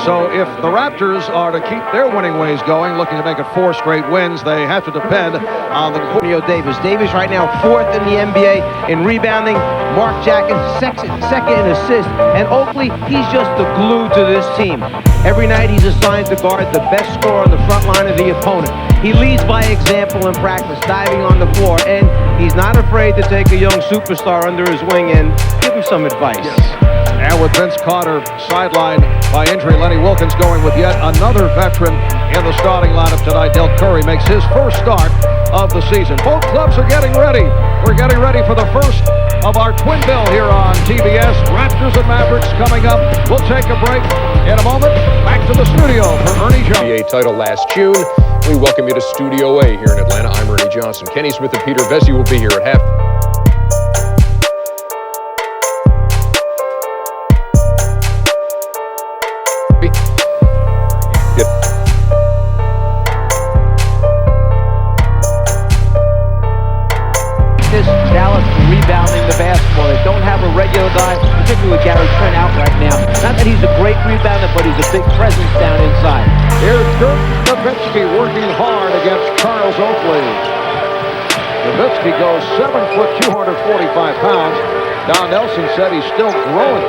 So if the Raptors are to keep their winning ways going, looking to make it 4 straight wins, they have to depend on the Davis. Davis right now 4th in the NBA in rebounding. Mark Jackson second in assists. And Oakley, he's just the glue to this team. Every night he's assigned to guard the best scorer on the front line of the opponent. He leads by example in practice, diving on the floor, and he's not afraid to take a young superstar under his wing and give him some advice. Yes. And with Vince Carter sidelined by injury, Lenny Wilkins going with yet another veteran in the starting lineup tonight. Dirk makes his first start of the season. Both clubs are getting ready. We're getting ready for the first of our twin bill here on TBS. Raptors and Mavericks coming up. We'll take a break in a moment. Back to the studio for Ernie Johnson. NBA title last June. We welcome you to Studio A here in Atlanta. I'm Ernie Johnson. Kenny Smith and Peter Vesey will be here at half. Dallas rebounding the basketball. They don't have a regular guy, particularly with Gary Trent out right now. Not that he's a great rebounder, but he's a big presence down inside. Here's Dirk Nowitzki working hard against Charles Oakley. Nowitzki goes 7 foot, 245 pounds. Don Nelson said he's still growing.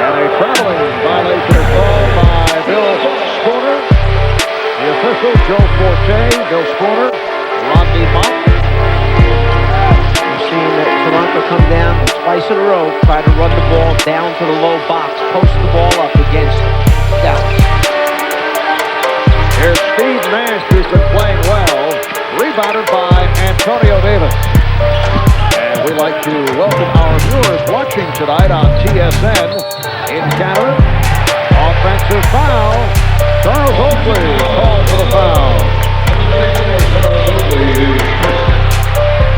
And a traveling violation call by Bill Spooner. The official, Joe Forte, Bill Spooner, Rodney Mott. We've seen Toronto come down twice in a row, try to run the ball down to the low box, post the ball up against Dallas. Here's Steve Nash, who's been playing well, rebounded by Antonio Davis. And we'd like to welcome our viewers watching tonight on TSN in Canada. Offensive foul. Charles Oakley called for the foul.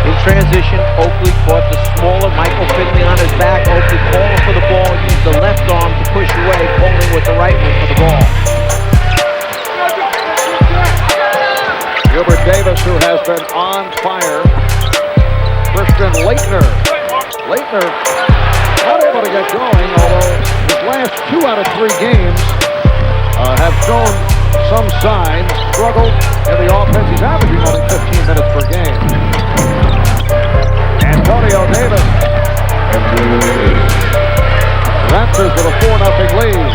In transition, Oakley caught the smaller Michael Finley on his back. Oakley calling for the ball, used the left arm to push away, pulling with the right one for the ball. Gilbert Davis, who has been on fire. Christian Laettner. Laettner not able to get going, although his last 2 out of 3 games have shown some signs. Struggled in the offense. He's averaging only 15 minutes per game. Antonio Davis. Raptors with a 4-0 lead.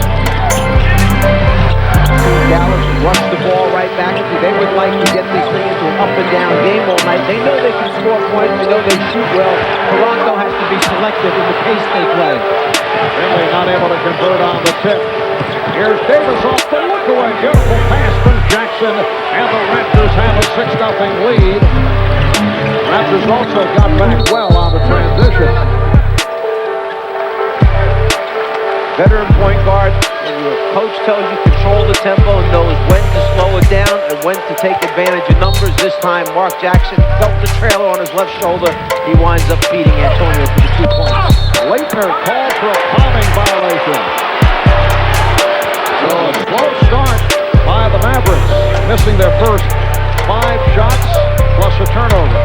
Dallas rushed the ball right back into. They would like to get this thing into an up-and-down game all night. They know they can score points. They know they shoot well. Toronto has to be selective in the pace they play. Finley not able to convert on the tip. Here's Davis off the look-away. Beautiful pass from Jackson. And the Raptors have a 6-0 lead. Raptors also got back well on the transition. Veteran point guard, when your coach tells you control the tempo, knows when to slow it down and when to take advantage of numbers. This time, Mark Jackson felt the trailer on his left shoulder. He winds up feeding Antonio for the 2 points. Laettner called for a palming violation. So a slow start by the Mavericks, missing their first 5 shots plus a turnover.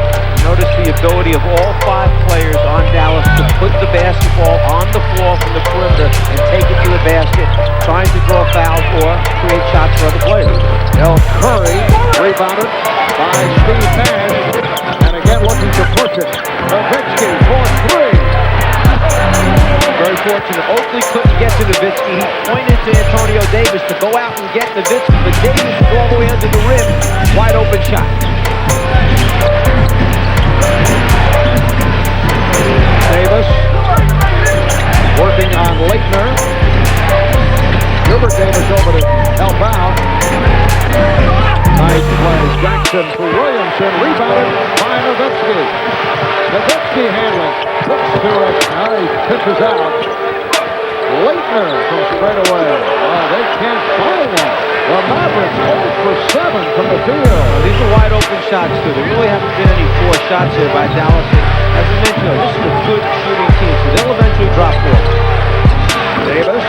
Notice the ability of all 5 players on Dallas to put the basketball on the floor from the perimeter and take it to the basket, trying to draw fouls or create shots for other players. Curry rebounded by Steve Nash, and again looking to push it. Nowitzki for 3. Very fortunate. Oakley couldn't get to Nowitzki. He pointed to Antonio Davis to go out and get Nowitzki, but Davis was all the way under the rim. Wide open shot. Davis working on Laettner. Gilbert Davis over to help out. Nice play. Jackson to Williamson. Rebounded by Nowitzki. Nowitzki handling. Looks to it. Now he pitches out. Laettner from straight away. They can't find one. The Mavericks 0 for 7 from the field. These are wide open shots too. There really haven't been any 4 shots here by Dallas. As I mentioned, this is a good shooting team, so they'll eventually drop 4. Davis.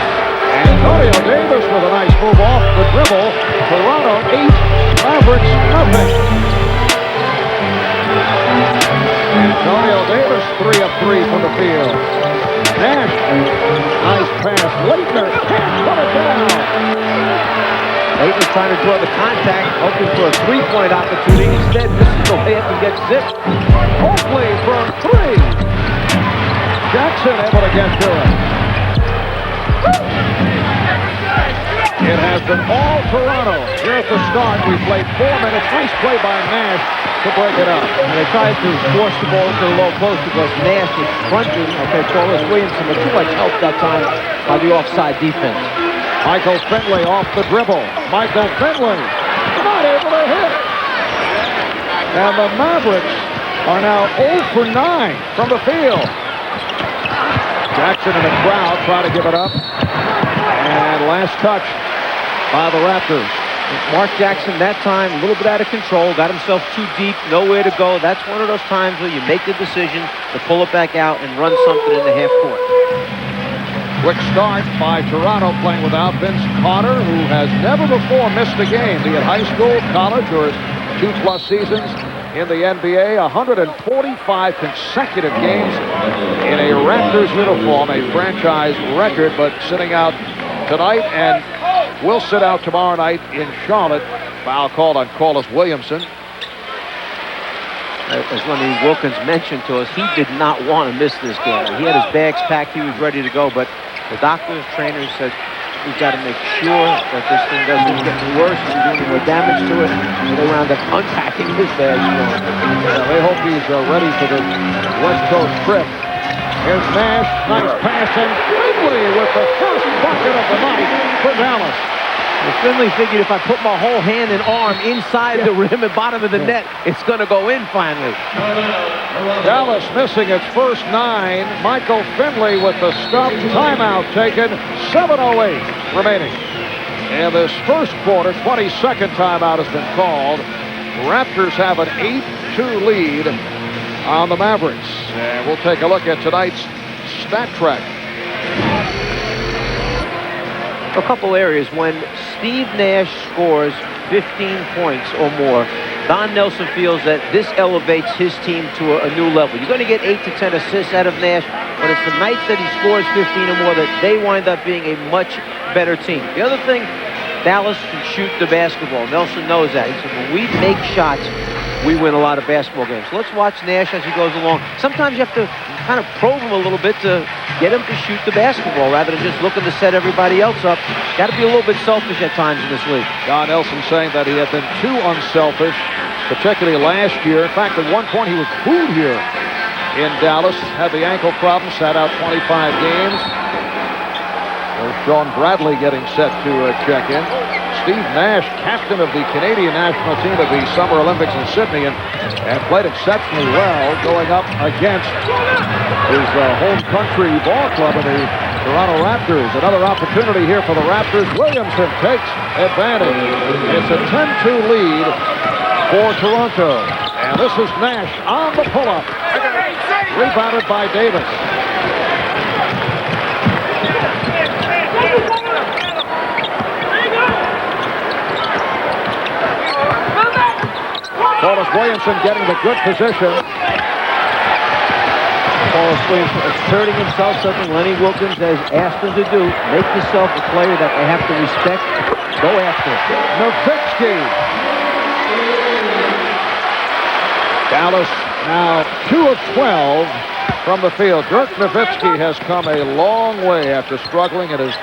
Antonio Davis with a nice move off the dribble. Toronto 8, Mavericks nothing. Antonio Davis 3 of 3 from the field. Nash, nice trying to draw the contact, hoping for a three-point opportunity. Instead, misses the layup and gets zipped. Oakley from three. Jackson able to get to it. It has been all Toronto. Here at the start, we played 4 minutes. Nice play by Nash to break it up. And they tried to force the ball into the low post because Nash was fronting, Corliss Williamson, but too much help that time by the offside defense. Michael Finley off the dribble. Michael Finley not able to hit. And the Mavericks are now 0 for 9 from the field. Jackson in the crowd try to give it up. And last touch by the Raptors. Mark Jackson that time a little bit out of control, got himself too deep, nowhere to go. That's one of those times where you make the decision to pull it back out and run something in the half court. Quick start by Toronto playing without Vince Carter, who has never before missed a game, be it high school, college, or 2+ seasons in the NBA. 145 consecutive games in a Raptors uniform, a franchise record, but sitting out tonight and will sit out tomorrow night in Charlotte. Foul called on Corliss Williamson. As Lenny Wilkins mentioned to us, he did not want to miss this game. He had his bags packed, he was ready to go, but the doctors, trainers said, we've got to make sure that this thing doesn't get worse and do more damage to it. So they wound up unpacking his bags for him. They hope he's ready for the West Coast trip. Here's Nash, nice pass, and Finley with the first bucket of the night for Dallas. Well, Finley figured if I put my whole hand and arm inside the rim and bottom of the net, it's going to go in finally. Dallas missing its first 9. Michael Finley with the stop. Timeout taken. 7:08 remaining. In this first quarter, 22nd timeout has been called. Raptors have an 8-2 lead on the Mavericks. And we'll take a look at tonight's stat track. A couple areas. When Steve Nash scores 15 points or more, Don Nelson feels that this elevates his team to a new level. You're going to get 8 to 10 assists out of Nash, but it's the nights that he scores 15 or more that they wind up being a much better team. The other thing, Dallas can shoot the basketball. Nelson knows that. He said, when we make shots, we win a lot of basketball games. So let's watch Nash as he goes along. Sometimes you have to kind of probe him a little bit to get him to shoot the basketball rather than just looking to set everybody else up. Got to be a little bit selfish at times in this league. Don Nelson saying that he had been too unselfish, particularly last year. In fact, at one point he was booed here in Dallas. Had the ankle problem, sat out 25 games. There's Sean Bradley getting set to check in. Steve Nash, captain of the Canadian national team at the Summer Olympics in Sydney, and played exceptionally well going up against his home country ball club in the Toronto Raptors. Another opportunity here for the Raptors. Williamson takes advantage. It's a 10-2 lead for Toronto. And this is Nash on the pull-up. Rebounded by Davis. Corliss Williamson getting the good position. Corliss Williamson asserting himself, something Lenny Wilkins has asked him to do. Make yourself a player that they have to respect. Go after it. Nowitzki. Dallas now 2 of 12 from the field. Dirk Nowitzki has come a long way after struggling in his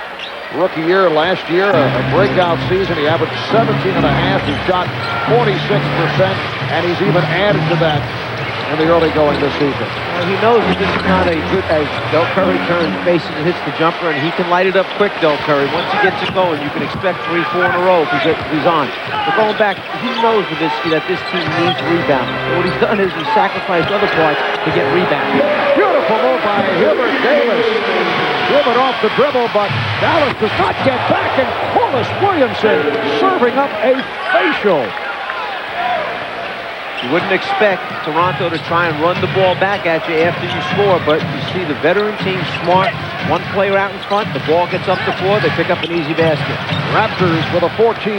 rookie year last year, a breakout season. He averaged 17.5. He shot 46%, and he's even added to that in the early going this season. Well, he knows that this is not a good, as Del Curry turns, faces and hits the jumper, and he can light it up quick, Del Curry. Once he gets it going, you can expect 3-4 in a row if he's on. But going back, he knows Nowitzki that this team needs rebounding. So what he's done is he's sacrificed other parts to get rebounding. Beautiful move by Hubert Davis. Hubert off the dribble, but Dallas does not get back, and Corliss Williamson serving up a facial. You wouldn't expect Toronto to try and run the ball back at you after you score, but you see the veteran team smart. One player out in front, the ball gets up the floor, they pick up an easy basket. Raptors with a 14-6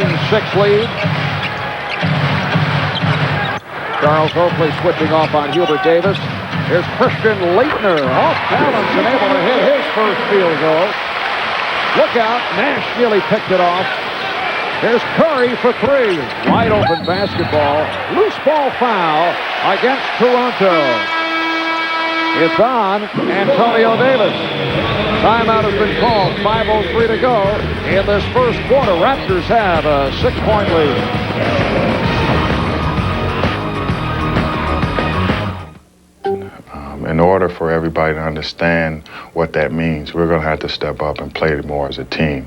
lead. Charles Oakley switching off on Hubert Davis. Here's Christian Laettner off balance and able to hit his first field goal. Look out, Nash nearly picked it off. Here's Curry for three. Wide open basketball. Loose ball foul against Toronto. It's on Antonio Davis. Timeout has been called. 5:03 to go in this first quarter. Raptors have a 6-point lead. In order for everybody to understand what that means, we're going to have to step up and play more as a team,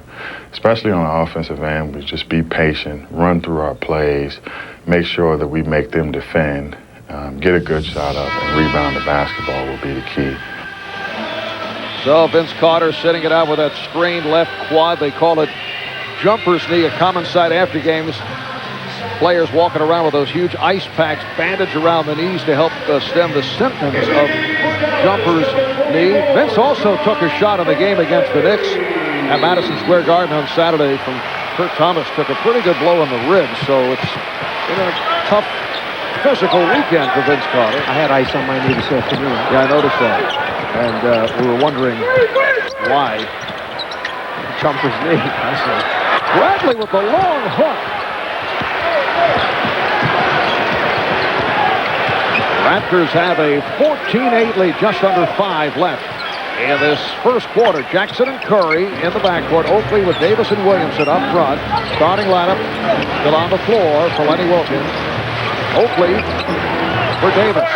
especially on the offensive end. We just be patient, run through our plays, make sure that we make them defend, get a good shot up, and rebound the basketball will be the key. So Vince Carter sitting it out with that strained left quad. They call it jumper's knee, a common sight after games. Players walking around with those huge ice packs bandaged around the knees to help stem the symptoms of jumper's knee. Vince also took a shot in the game against the Knicks at Madison Square Garden on Saturday from Kurt Thomas. Took a pretty good blow in the ribs, so it's been a tough physical weekend for Vince Carter. I had ice on my knee this afternoon. Yeah, I noticed that. And we were wondering why. Jumper's knee. Bradley with the long hook. Raptors have a 14-8 lead, just under 5 left in this first quarter. Jackson and Curry in the backcourt. Oakley with Davis and Williamson up front. Starting lineup still on the floor for Lenny Wilkins. Oakley for Davis.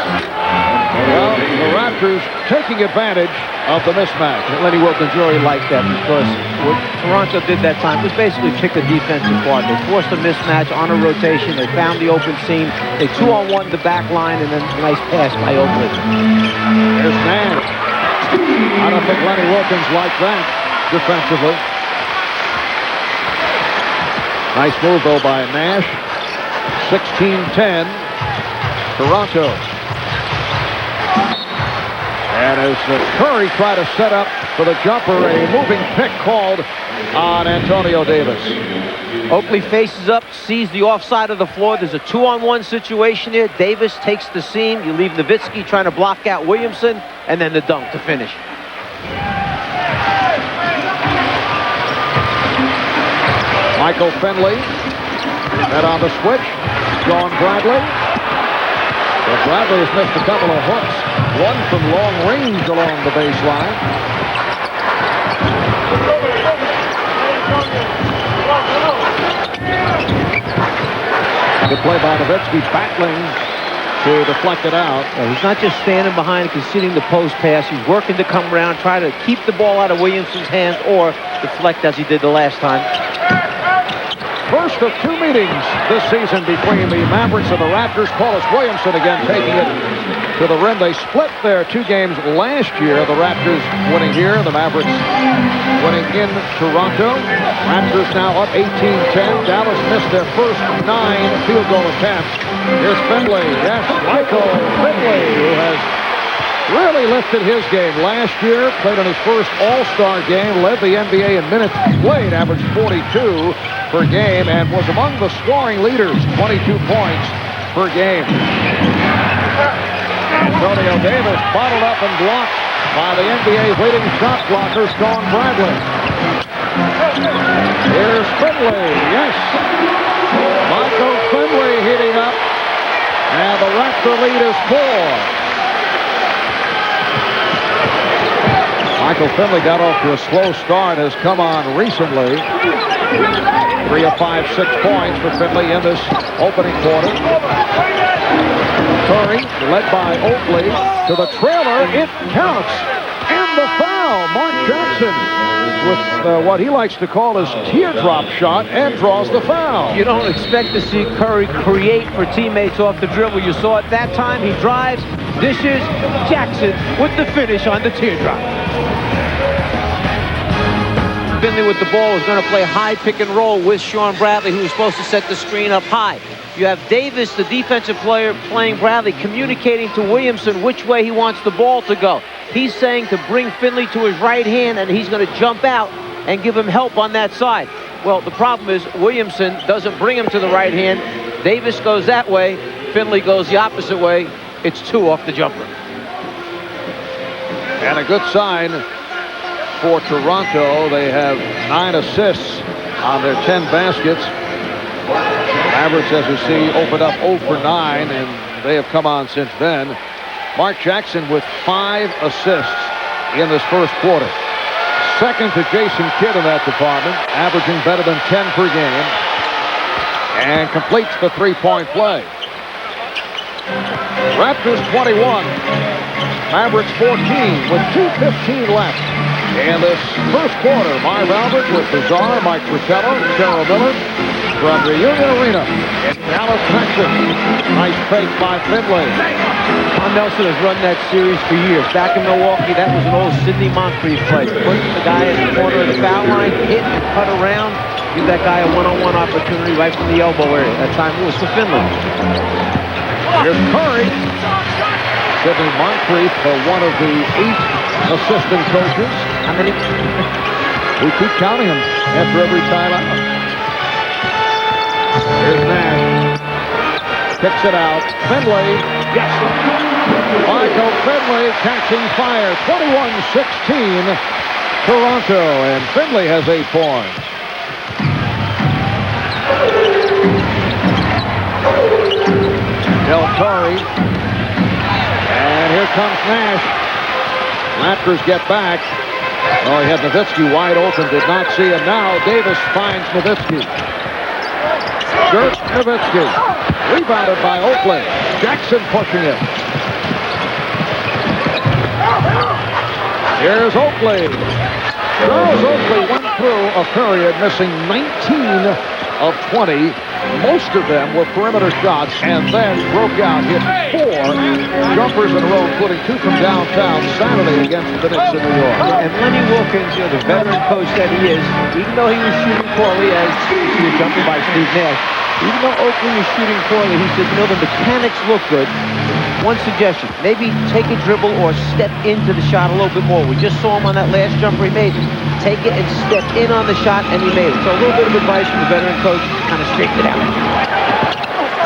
Well, the Raptors taking advantage of the mismatch. Lenny Wilkins really liked that because what Toronto did that time was basically pick the defensive part. They forced a mismatch on a rotation. They found the open seam. They 2-on-1 the back line, and then a nice pass by Oakley. There's Nash. I don't think Lenny Wilkins liked that defensively. Nice move, though, by Nash. 16-10, Toronto. And as Curry tried to set up for the jumper, a moving pick called on Antonio Davis. Oakley faces up, sees the offside of the floor. There's a 2-on-1 situation here. Davis takes the seam. You leave Nowitzki trying to block out Williamson, and then the dunk to finish. Michael Finley, head on the switch. Sean Bradley. But Bradley has missed a couple of hooks. One from long range along the baseline. Good play by Nowitzki, battling to deflect it out. Yeah, he's not just standing behind and conceding the post pass. He's working to come around, try to keep the ball out of Williamson's hands or deflect as he did the last time. First of 2 meetings this season between the Mavericks and the Raptors. Paulus Williamson again taking it to the rim. They split their 2 games last year. The Raptors winning here, the Mavericks winning in Toronto. Raptors now up 18-10. Dallas missed their first 9 field goal attempts. Here's Finley. Yes, Michael Finley, who has really lifted his game last year. Played in his first All-Star game. Led the NBA in minutes played. Averaged 42 per game and was among the scoring leaders. 22 points per game. Antonio Davis bottled up and blocked by the NBA's leading shot blocker, Sean Bradley. Here's Finley. Yes. Michael Finley heating up. And the Raptor lead is 4. Michael Finley got off to a slow start, has come on recently. 3 of 5, 6 points for Finley in this opening quarter. Curry, led by Oakley, to the trailer. It counts. And the foul. Mark Jackson with what he likes to call his teardrop shot and draws the foul. You don't expect to see Curry create for teammates off the dribble. You saw it that time. He drives, dishes. Jackson with the finish on the teardrop. Finley with the ball is going to play high pick and roll with Sean Bradley, who is supposed to set the screen up high. You have Davis, the defensive player, playing Bradley, communicating to Williamson which way he wants the ball to go. He's saying to bring Finley to his right hand, and he's going to jump out and give him help on that side. Well, the problem is Williamson doesn't bring him to the right hand. Davis goes that way. Finley goes the opposite way. It's 2 off the jumper. And a good sign for Toronto. They have 9 assists on their 10 baskets. Mavericks, as you see, opened up 0 for 9, and they have come on since then. Mark Jackson with 5 assists in this first quarter. Second to Jason Kidd in that department, averaging better than 10 per game, and completes the three-point play. Raptors 21, Mavericks 14 with 2:15 left. In this first quarter, Marv Albert with Bizarre, Mike Fratello, Cheryl Miller from Reunion Arena in Dallas, Texas. Nice fake by Finley. Tom Nelson has run that series for years. Back in Milwaukee, that was an old Sidney Moncrief play. Put the guy in the corner of the foul line, hit and cut around, give that guy a one-on-one opportunity right from the elbow area. That time it was for Finley. Here's Curry. Sidney Moncrief, one of the 8 assistant coaches. How many? We keep counting them after every timeout. Here's Nash. Kicks it out. Finley. Yes. Michael Finley catching fire. 21-16. Toronto. And Finley has 8 points. Del Curry. And here comes Nash. Raptors get back. Oh, he had Nowitzki wide open. Did not see him. Now Davis finds Nowitzki. Dirk Nowitzki. Rebounded by Oakley. Jackson pushing it. Here's Oakley. Charles Oakley went through a period missing 19 of 20. Most of them were perimeter shots, and then broke out, hit 4 jumpers in a row, including 2 from downtown Saturday against the Knicks in New York. And Lenny Wilkins, the veteran coach that he is, even though he was shooting poorly, as you see a jumper by Steve Nash, even though Oakley was shooting poorly, he said, the mechanics look good. One suggestion, maybe take a dribble or step into the shot a little bit more. We just saw him on that last jumper he made. Take it and step in on the shot, and he made it. So a little bit of advice from the veteran coach, kind of straighten it out.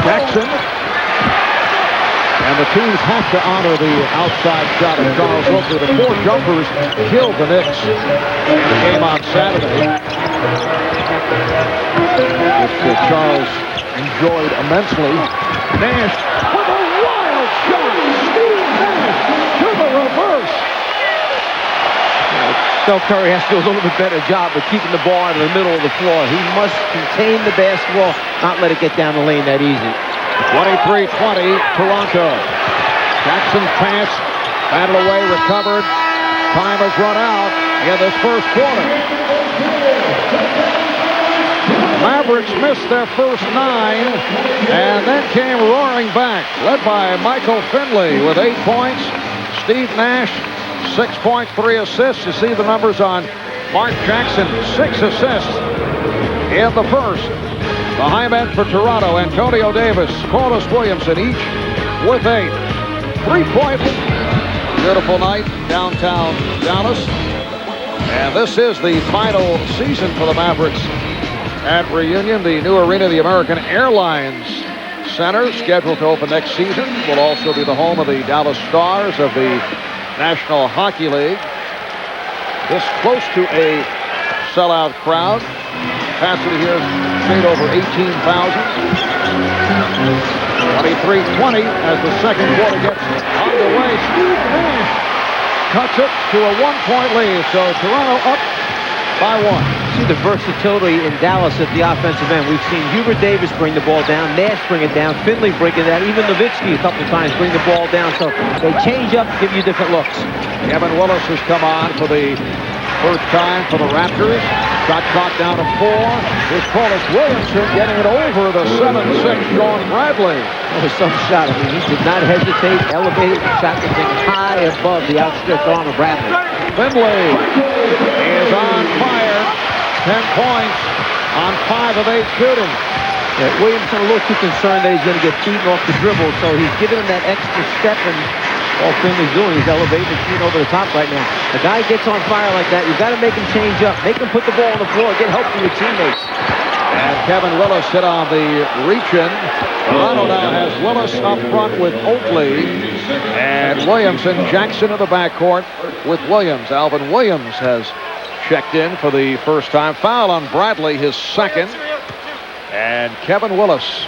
Jackson. And the teams have to honor the outside shot of Charles Oakley. The 4 jumpers killed the Knicks in the game on Saturday, which Charles enjoyed immensely. Nash with a wild shot. Steve Nash to the reverse. Del Curry has to do a little bit better job of keeping the ball out of the middle of the floor. He must contain the basketball, not let it get down the lane that easy. 23-20, Toronto. Jackson's pass, batted away, recovered. Time has run out in this first quarter. Mavericks missed their first 9 and then came roaring back, led by Michael Finley with 8 points. Steve Nash, 6 points, 3 assists. You see the numbers on Mark Jackson, 6 assists in the first. The high men for Toronto, Antonio Davis, Corliss Williamson, each with 8. 3-point. Beautiful night downtown Dallas. And this is the final season for the Mavericks at Reunion. The new arena, the American Airlines Center, scheduled to open next season, will also be the home of the Dallas Stars of the National Hockey League. This close to a sellout crowd. Capacity here is shade over 18,000. 23-20 as the second quarter gets underway. Steve Nash cuts it to a 1-point lead. So Toronto up by 1. See the versatility in Dallas at the offensive end. We've seen Hubert Davis bring the ball down, Nash bring it down, Finley bring it down, even Nowitzki a couple times bring the ball down. So they change up, give you different looks. Kevin Willis has come on for the first time for the Raptors. Shot clock down to 4. Here's Corliss Williamson getting it over the 7'6" Sean Bradley. That was some shot. I mean, he did not hesitate, elevated, shot the thing high above the outstretched arm of Bradley. Finley is on fire. 10 points on 5 of 8 shooting. Yeah, Williamson a little too concerned that he's going to get beaten off the dribble, so he's giving him that extra step, and all Finley's doing is elevating and shooting over the top right now. The guy gets on fire like that, you've got to make him change up, make him put the ball on the floor, get help from your teammates. And Kevin Willis hit on the reach-in. Toronto now has Willis up front with Oakley, and Williamson, Jackson in the backcourt with Williams. Alvin Williams has checked in for the first time. Foul on Bradley, his second. And Kevin Willis,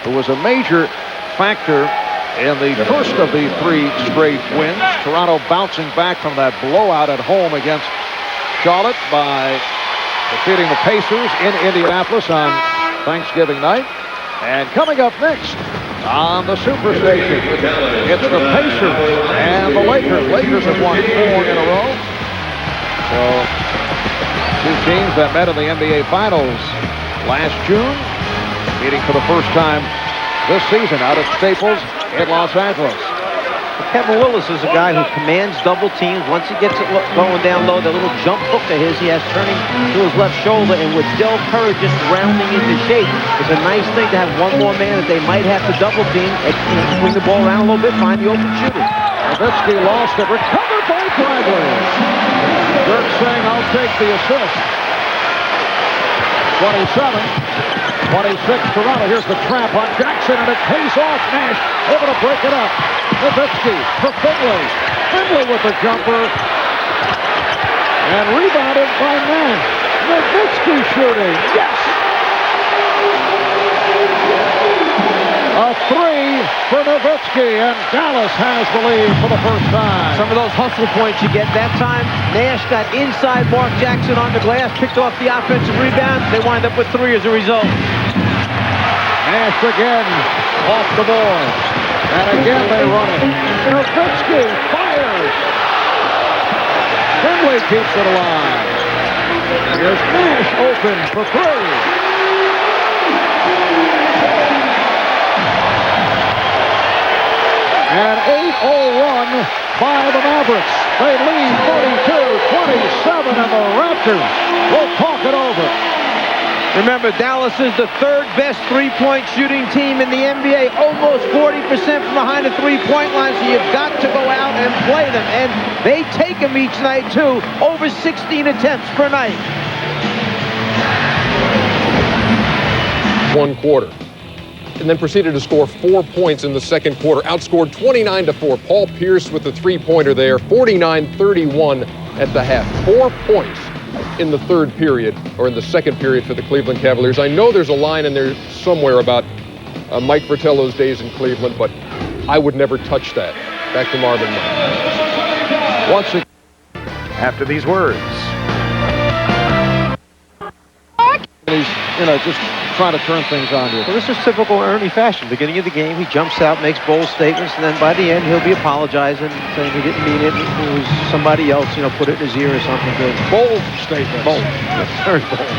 who was a major factor in the first of the 3 straight wins. Toronto bouncing back from that blowout at home against Charlotte by defeating the Pacers in Indianapolis on Thanksgiving night. And coming up next on the Superstation, it's the Pacers and the Lakers. Lakers have won 4 in a row. So, 2 teams that met in the NBA Finals last June, meeting for the first time this season out at Staples in Los Angeles. Kevin Willis is a guy who commands double teams. Once he gets it going down low, the little jump hook of his he has turning to his left shoulder, and with Del Curry just rounding into shape, it's a nice thing to have one more man that they might have to double team and swing the ball around a little bit, find the open shooter. Nowitzki lost it, recovered by Bradley. Dirk saying, I'll take the assist. 27-26 Toronto. Here's the trap on Jackson, and it pays off. Nash able to break it up. Nowitzki for Finley. Finley with the jumper. And rebounded by Nash. Nowitzki shooting. Yes! A 3 for Nowitzki, and Dallas has the lead for the first time. Some of those hustle points you get that time. Nash got inside Mark Jackson on the glass, picked off the offensive rebound. They wind up with 3 as a result. Nash again off the board. And again they run it. Nowitzki fires. Finley keeps it alive. Here's Nash open for 3. An 8-0 run by the Mavericks. They lead 42-27, and the Raptors will talk it over. Remember, Dallas is the 3rd best three-point shooting team in the NBA. Almost 40% from behind the three-point line, so you've got to go out and play them. And they take them each night, too. Over 16 attempts per night. 1 quarter. And then proceeded to score 4 points in the second quarter. Outscored 29-4. Paul Pierce with the 3-pointer there. 49-31 at the half. 4 points in the third period, or in the second period for the Cleveland Cavaliers. I know there's a line in there somewhere about Mike Fratello's days in Cleveland, but I would never touch that. Back to Marvin. Once again, after these words, he's, just trying to turn things on you. Well, this is typical Ernie fashion. Beginning of the game, he jumps out, makes bold statements, and then by the end, he'll be apologizing, saying he didn't mean it. It was somebody else, put it in his ear or something. Good. Bold statement. Bold. Very bold.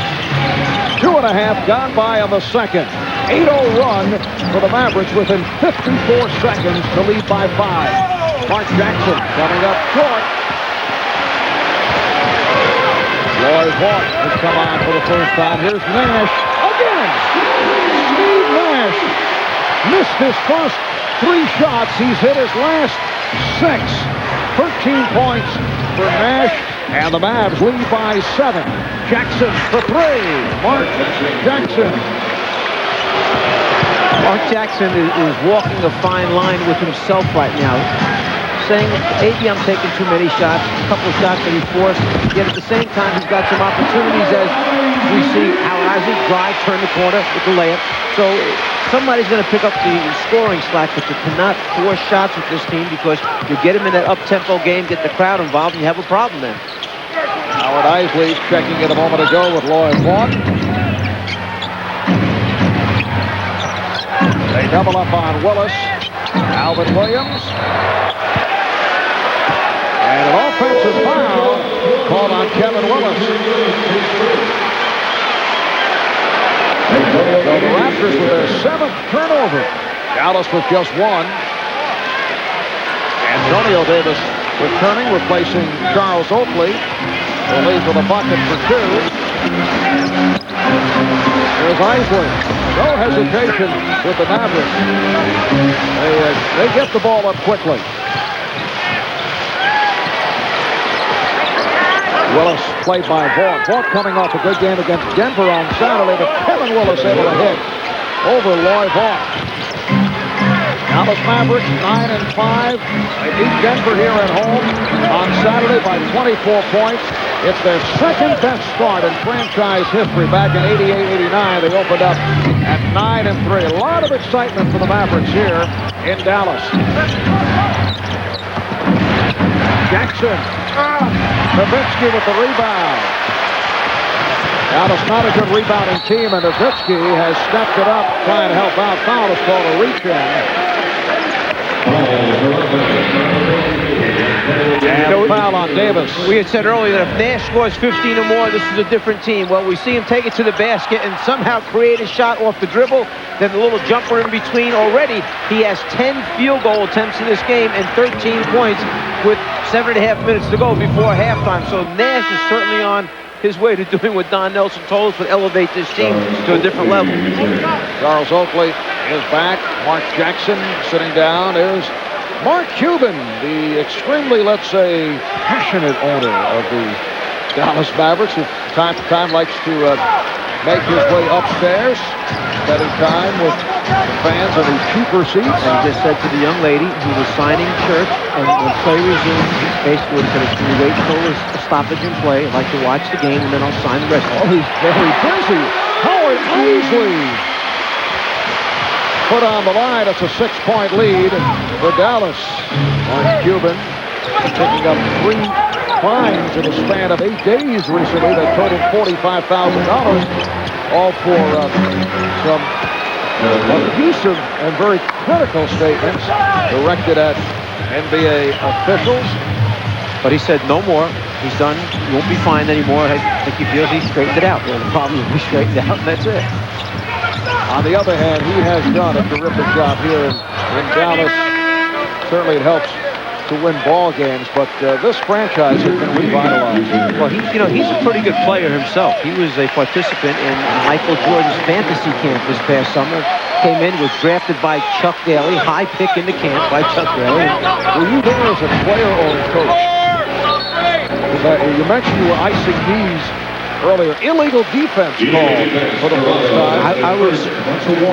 2.5 gone by on the second. 8-0 run for the Mavericks within 54 seconds to lead by 5. Mark Jackson coming up short. Lloyd Hawk has come on for the first time. Here's Nash again. Steve Nash missed his first 3 shots. He's hit his last 6. 13 points for Nash, and the Mavs lead by 7. Jackson for 3. Mark Jackson. Mark Jackson is walking a fine line with himself right now, saying, maybe I'm taking too many shots, a couple of shots that he forced, yet at the same time he's got some opportunities, as we see Al Isaac drive, turn the corner with the layup. So somebody's going to pick up the scoring slack, but you cannot force shots with this team, because you get him in that up-tempo game, get the crowd involved, and you have a problem then. Howard Isley checking it a moment ago with Lloyd Vaughn. They double up on Willis. Alvin Williams. And an offensive foul called on Kevin Willis. So the Raptors with their 7th turnover. Dallas with just 1. Antonio Davis returning, replacing Charles Oakley. He'll lead with a bucket for 2. Here's Isley. No hesitation with the Mavericks. They get the ball up quickly. Willis played by Vaughn. Vaughn coming off a good game against Denver on Saturday, but Kevin Willis able to hit over Lloyd Vaughn. Dallas Mavericks 9-5. They beat Denver here at home on Saturday by 24 points. It's their second best start in franchise history. Back in 88-89, they opened up at 9-3. A lot of excitement for the Mavericks here in Dallas. Jackson. Nowitzki with the rebound. Dallas not a good rebounding team, and Nowitzki has stepped it up, trying to help out. Foul is called a reach-in. And foul on Davis. We had said earlier that if Nash scores 15 or more, this is a different team. Well, we see him take it to the basket and somehow create a shot off the dribble. Then the little jumper in between. Already, he has 10 field goal attempts in this game and 13 points with 7.5 minutes to go before halftime. So Nash is certainly on his way to doing what Don Nelson told us would elevate this team to a different level. Charles Oakley is back. Mark Jackson sitting down. There's Mark Cuban, the extremely, let's say, passionate owner of the Dallas Mavericks, who from time to time likes to make his way upstairs, spending time with the fans in the cheaper seats. And he just said to the young lady who was signing shirts, and when play resumed, basically said, "Can you wait until there's a stoppage in play? I'd like to watch the game, and then I'll sign the rest of it." Oh, he's very busy. Howard Mosley put on the line. It's a 6-point lead for Dallas. Mark Cuban picking up 3 fines in a span of 8 days recently that totaled $45,000, all for some abusive and very critical statements directed at NBA officials. But he said no more. He's done. He won't be fined anymore. I think he feels he's straightened it out. Well, the problem is we straightened it out, and that's it. On the other hand, he has done a terrific job here in Dallas. Certainly it helps to win ball games, but this franchise has been revitalized. Well, he's a pretty good player himself. He was a participant in Michael Jordan's fantasy camp this past summer. Came in, was drafted by Chuck Daly, high pick in the camp by Chuck Daly. Were you there as a player or a coach? You mentioned you were icing knees earlier. Illegal defense called for the first time. I was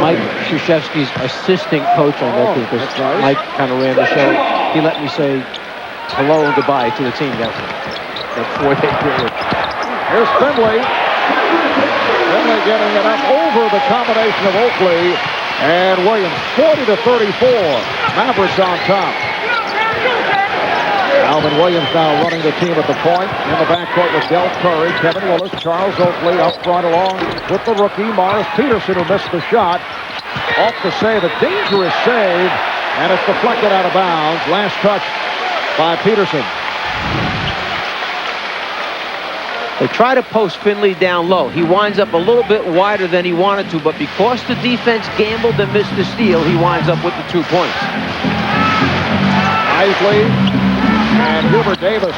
Mike Krzyzewski's assistant coach on that team, because Mike kind of ran the show. He let me say hello and goodbye to the team that 4-day period. Here's Finley. Finley getting it up over the combination of Oakley and Williams. 40-34. Mavericks on top. Alvin Williams now running the team at the point. In the backcourt with Del Curry, Kevin Willis, Charles Oakley up front along with the rookie Morris Peterson, who missed the shot. Off to save, a dangerous save, and it's deflected out of bounds. Last touch by Peterson. They try to post Finley down low. He winds up a little bit wider than he wanted to, but because the defense gambled and missed the steal, he winds up with the 2 points. Isley and Hubert Davis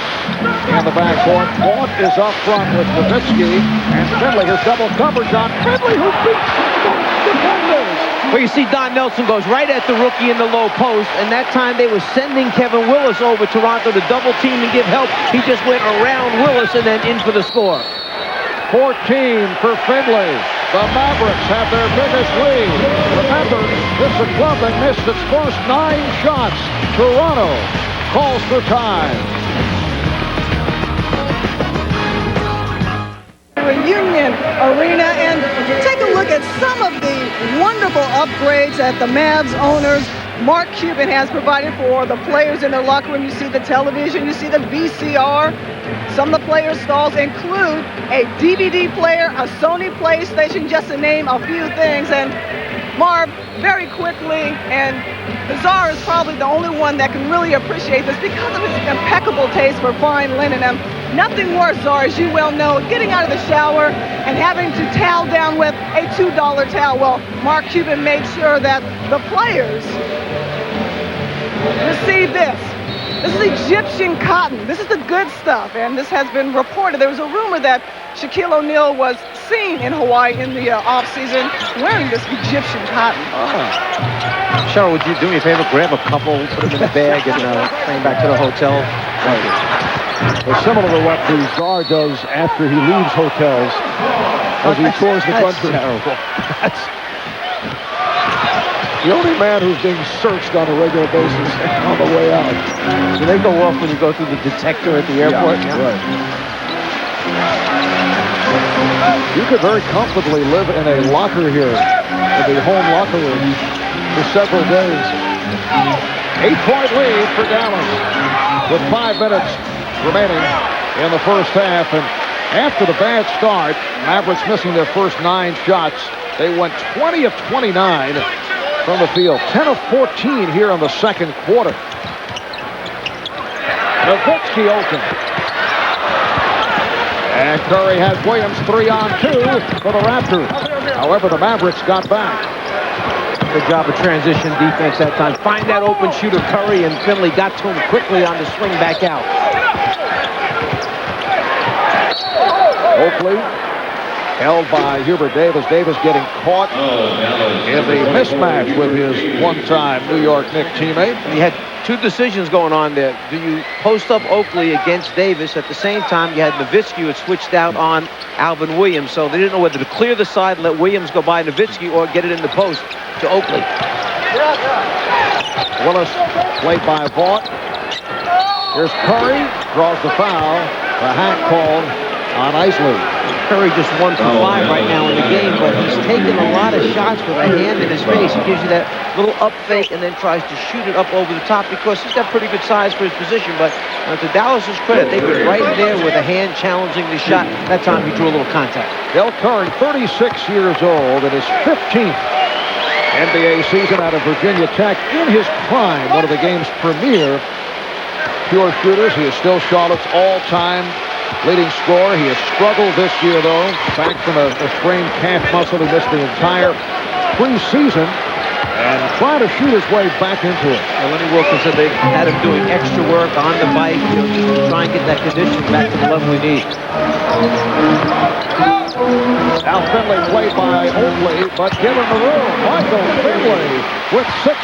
in the backcourt. Vaught is up front with Nowitzki, and Finley has double coverage on Finley, who beats the defenders. Well, you see Don Nelson goes right at the rookie in the low post, and that time they were sending Kevin Willis over Toronto to double team and give help. He just went around Willis and then in for the score. 14 for Finley. The Mavericks have their biggest lead. Remember, this is a club that missed its first 9 shots. Toronto calls for time. Reunion Arena, and take a look at some of the wonderful upgrades that the Mavs owners Mark Cuban has provided for the players in their locker room. You see the television, you see the VCR. Some of the players' stalls include a DVD player, a Sony PlayStation, just to name a few things. And Marv, very quickly, and Bizarre is probably the only one that can really appreciate this because of his impeccable taste for fine linen. And nothing worse, Czar, as you well know, getting out of the shower and having to towel down with a $2 towel. Well, Mark Cuban made sure that the players receive this. This is Egyptian cotton. This is the good stuff, and this has been reported. There was a rumor that Shaquille O'Neal was seen in Hawaii in the off-season wearing this Egyptian cotton. Cheryl, would you do me a favor? Grab a couple, put them in a bag, and bring back to the hotel. Well, similar to what the Czar does after he leaves hotels as he tours the country. Terrible. The only man who's being searched on a regular basis on the way out. Do they go off when you go through the detector at the airport? Yeah, right. You could very comfortably live in a locker here, in the home locker room, for several days. 8-point lead for Dallas with 5 minutes remaining in the first half. And after the bad start, Mavericks missing their first 9 shots, they went 20 of 29 from the field. 10 of 14 here in the second quarter. Nowitzki open. And Curry has Williams 3-on-2 for the Raptors. However, the Mavericks got back. Good job of transition defense that time. Find that open shooter, Curry, and Finley got to him quickly on the swing back out. Oakley held by Hubert Davis. Davis getting caught in the mismatch with his one-time New York Knicks teammate. You had 2 decisions going on there. Do you post up Oakley against Davis? At the same time, you had Nowitzki who had switched out on Alvin Williams, so they didn't know whether to clear the side and let Williams go by Nowitzki or get it in the post to Oakley. Willis played by Vaught. Here's Curry, draws the foul. The hack called on Isley. Curry just 1 for 5 right now in the game, but he's taken a lot of shots with a hand in his face. He gives you that little up fake and then tries to shoot it up over the top because he's got pretty good size for his position. But to Dallas's credit, they've been right there with a hand challenging the shot. That time he drew a little contact. Del Curry, 36 years old, in his 15th NBA season out of Virginia Tech. In his prime, one of the game's premier pure shooters. He is still Charlotte's all-time leading scorer. He has struggled this year, though, back from a sprained calf muscle. He missed the entire preseason and trying to shoot his way back into it. Lenny Wilson said they had him doing extra work on the bike, just to try and get that condition back to the level we need. Al Finley played by Oakley, but given the room, Michael Finley with 16.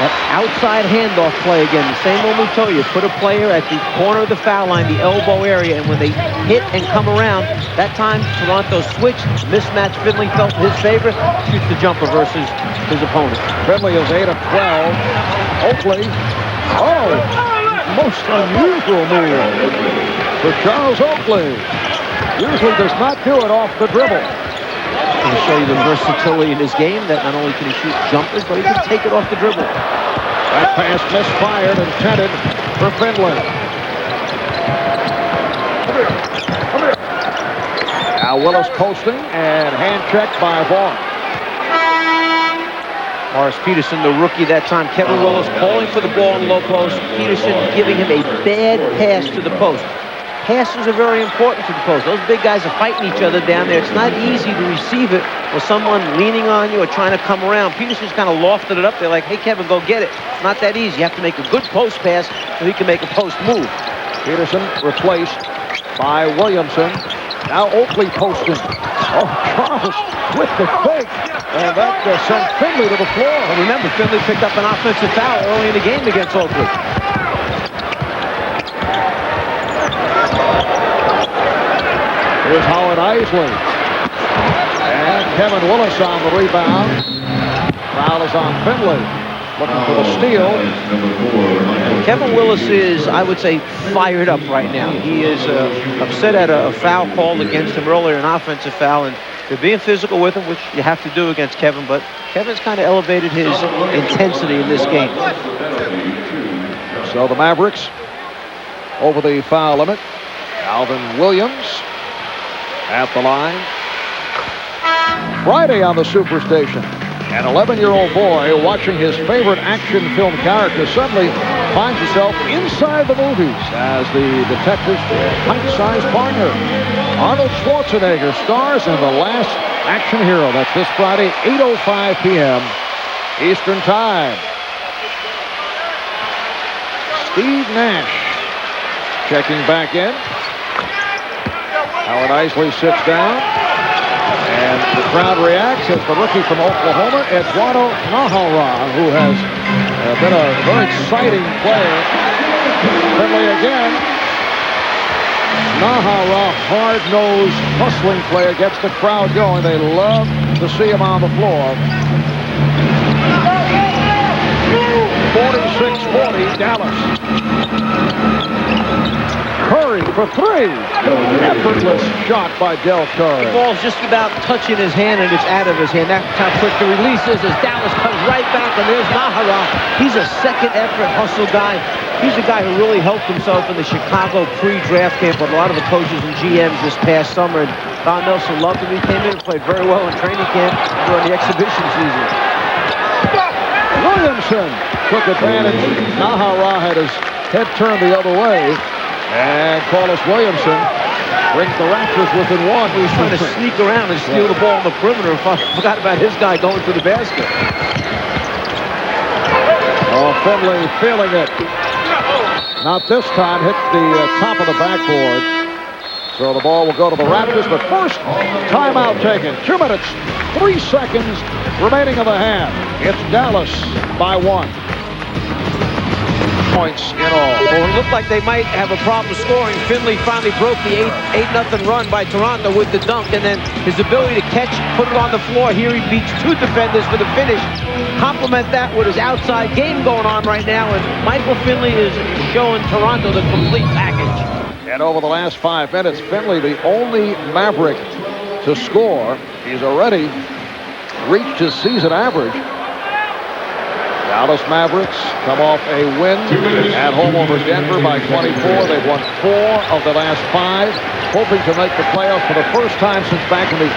That outside handoff play again, the same one we told you. Put a player at the corner of the foul line, the elbow area, and when they hit and come around, that time Toronto switched. Mismatch Finley felt in his favor, shoots the jumper versus his opponent. Finley is 8 of 12. Oakley, most unusual move for Charles Oakley. Usually does not do it off the dribble. To show you the versatility in his game, that not only can he shoot jumpers, but he can take it off the dribble. That pass misfired, intended for Finley. Now Willis posting and hand checked by Vaughn. Morris Peterson, the rookie that time. Kevin Willis calling for the ball in low post. Peterson giving him a bad pass to the post. Passes are very important to the post. Those big guys are fighting each other down there. It's not easy to receive it with someone leaning on you or trying to come around. Peterson's kind of lofted it up there like, hey, Kevin, go get it. It's not that easy. You have to make a good post pass so he can make a post move. Peterson replaced by Williamson. Now Oakley posting. Oh, Charles with the fake. And that sent Finley to the floor. But remember, Finley picked up an offensive foul early in the game against Oakley. Here's Howard Isley. And Kevin Willis on the rebound. Foul is on Finley. Looking for the steal. Kevin Willis is, I would say, fired up right now. He is upset at a foul called against him earlier, an offensive foul, and they're being physical with him, which you have to do against Kevin, but Kevin's kind of elevated his intensity in this game. So the Mavericks over the foul limit. Alvin Williams at the line. Friday on the Superstation. An 11-year-old boy watching his favorite action film character suddenly finds himself inside the movies as the detective's pint-sized partner. Arnold Schwarzenegger stars in The Last Action Hero. That's this Friday, 8:05 p.m. Eastern Time. Steve Nash checking back in. Howard Isley sits down, and the crowd reacts as the rookie from Oklahoma, Eduardo Nahara, who has been a very exciting player. Finley again. Nahara, hard-nosed, hustling player, gets the crowd going. They love to see him on the floor. 46-40, Dallas. Curry for three. Effortless shot by Del Curry. The ball's just about touching his hand, and it's out of his hand. That's how quick the release is as Dallas comes right back, and there's Nahara. He's a second-effort hustle guy. He's a guy who really helped himself in the Chicago pre-draft camp with a lot of the coaches and GMs this past summer. And Don Nelson loved him. He came in and played very well in training camp during the exhibition season. Williamson took advantage. Nahara had his head turned the other way. And Carlos Williamson brings the Raptors within one. He was trying to sneak around and steal the ball on the perimeter. Forgot about his guy going to the basket. Oh, Finley feeling it. Not this time. Hit the top of the backboard. So the ball will go to the Raptors. But first, timeout taken. 2 minutes, 3 seconds remaining in the half. It's Dallas by 1. Points in all. Well, it looked like they might have a problem scoring. Finley finally broke the 8-0 run by Toronto with the dunk, and then his ability to catch, put it on the floor. Here he beats 2 defenders for the finish. Complement that with his outside game going on right now, and Michael Finley is showing Toronto the complete package. And over the last 5 minutes, Finley, the only Maverick to score. He's already reached his season average. Dallas Mavericks come off a win at home over Denver by 24. They've won 4 of the last 5, hoping to make the playoffs for the first time since back in the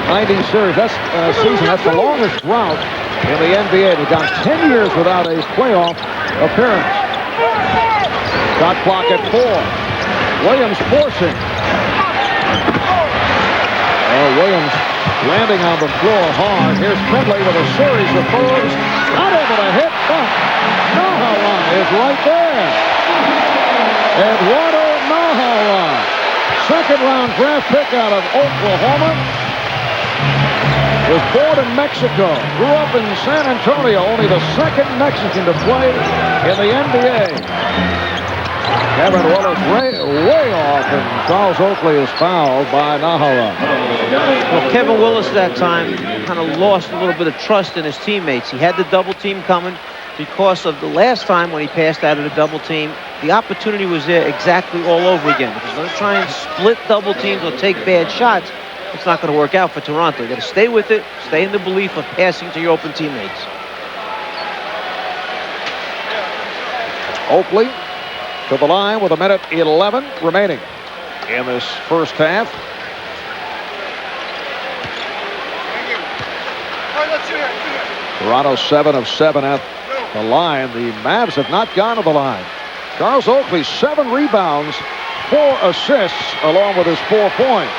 89-90 series. That's season. That's the longest drought in the NBA. They've gone 10 years without a playoff appearance. Shot clock at 4. Williams forcing. Williams landing on the floor hard. Here's Finley with a series of throws. Not able to hit, but Nahara is right there. Eduardo Nahara, second-round draft pick out of Oklahoma. Was born in Mexico, grew up in San Antonio, only the second Mexican to play in the NBA. Kevin Willis way off, and Charles Oakley is fouled by Nahara. Well, Kevin Willis that time kind of lost a little bit of trust in his teammates. He had the double team coming because of the last time when he passed out of the double team. The opportunity was there exactly all over again. If he's going to try and split double teams or take bad shots, it's not going to work out for Toronto. You got to stay with it, stay in the belief of passing to your open teammates. Oakley to the line with 1:11 remaining in this first half. Toronto 7 of 7 at the line. The Mavs have not gone to the line. Charles Oakley 7 rebounds, 4 assists, along with his 4 points.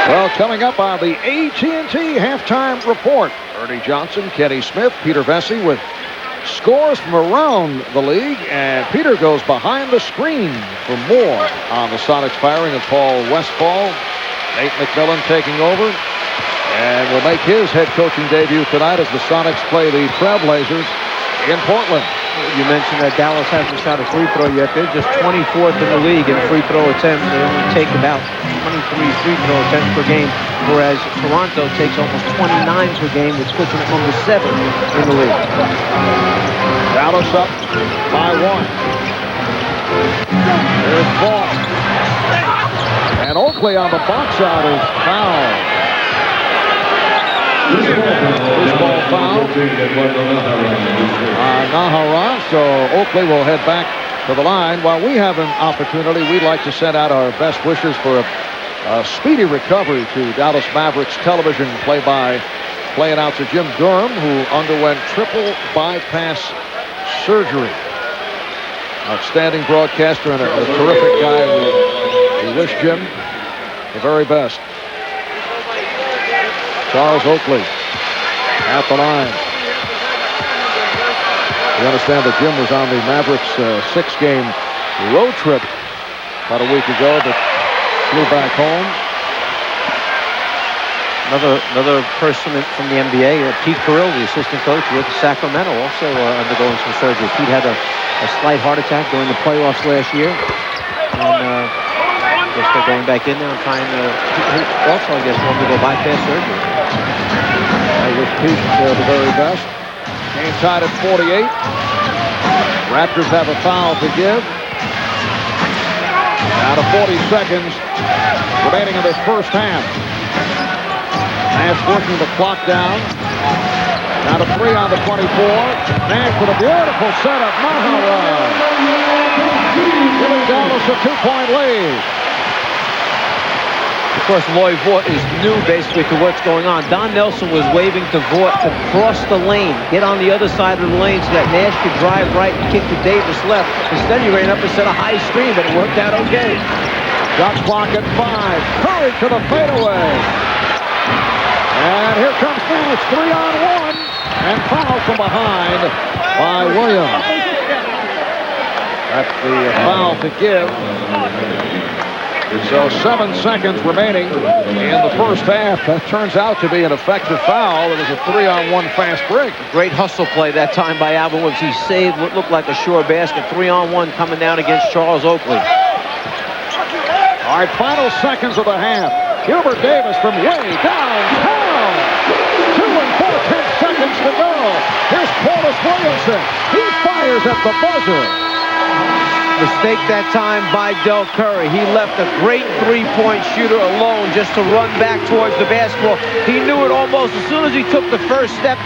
Well, coming up on the AT&T halftime report, Ernie Johnson, Kenny Smith, Peter Vesey with scores from around the league, and Peter goes behind the screen for more on the Sonics firing of Paul Westphal. Nate McMillan taking over, and will make his head coaching debut tonight as the Sonics play the Trailblazers in Portland. You mentioned that Dallas hasn't shot a free throw yet. They're just 24th in the league in free throw attempts. They only take about 23 free throw attempts per game, whereas Toronto takes almost 29 per game, which puts them at number 7 in the league. Dallas up by 1. There's Ball. And Oakley on the box out is fouled. This ball foul. Nahara, so Oakley will head back to the line. While we have an opportunity, we'd like to send out our best wishes for a speedy recovery to Dallas Mavericks television play announcer Jim Durham, who underwent triple bypass surgery. Outstanding broadcaster and a terrific guy. We wish Jim the very best. Charles Oakley at the line. We understand that Jim was on the Mavericks 6-game road trip about a week ago, but flew back home. Another person from the NBA, Pete Carroll, the assistant coach with Sacramento, also undergoing some surgery. Pete had a slight heart attack during the playoffs last year, and I guess they're going back in there and trying to. Also, I guess, wanted to go bypass surgery. I wish Pete the very best. Game tied at 48. Raptors have a foul to give. Down to 40 seconds remaining in this first half. Nash working the clock down. Down to 3 on the 24. Nash with a beautiful setup. Mahara. Giving Dallas a 2-point lead. Of course, Loy Vaught is new basically to what's going on. Don Nelson was waving to Vaught to cross the lane, get on the other side of the lane so that Nash could drive right and kick to Davis left. Instead, he ran up and set a high screen, but it worked out okay. Shot clock at 5. Curry to the fadeaway. And here comes Nash, 3-on-1. And foul from behind by Williams. That's the foul to give. So 7 seconds remaining in the first half. That turns out to be an effective foul. It was a 3-on-1 fast break. Great hustle play that time by Alvin Williams. He saved what looked like a sure basket. 3-on-1 coming down against Charles Oakley. All right, final seconds of the half. Hubert Davis from way downtown. 2 and 4/10 seconds to go. Here's Paulus Williamson. He fires at the buzzer. Mistake that time by Del Curry. He left a great three-point shooter alone just to run back towards the basketball. He knew it almost as soon as he took the first step,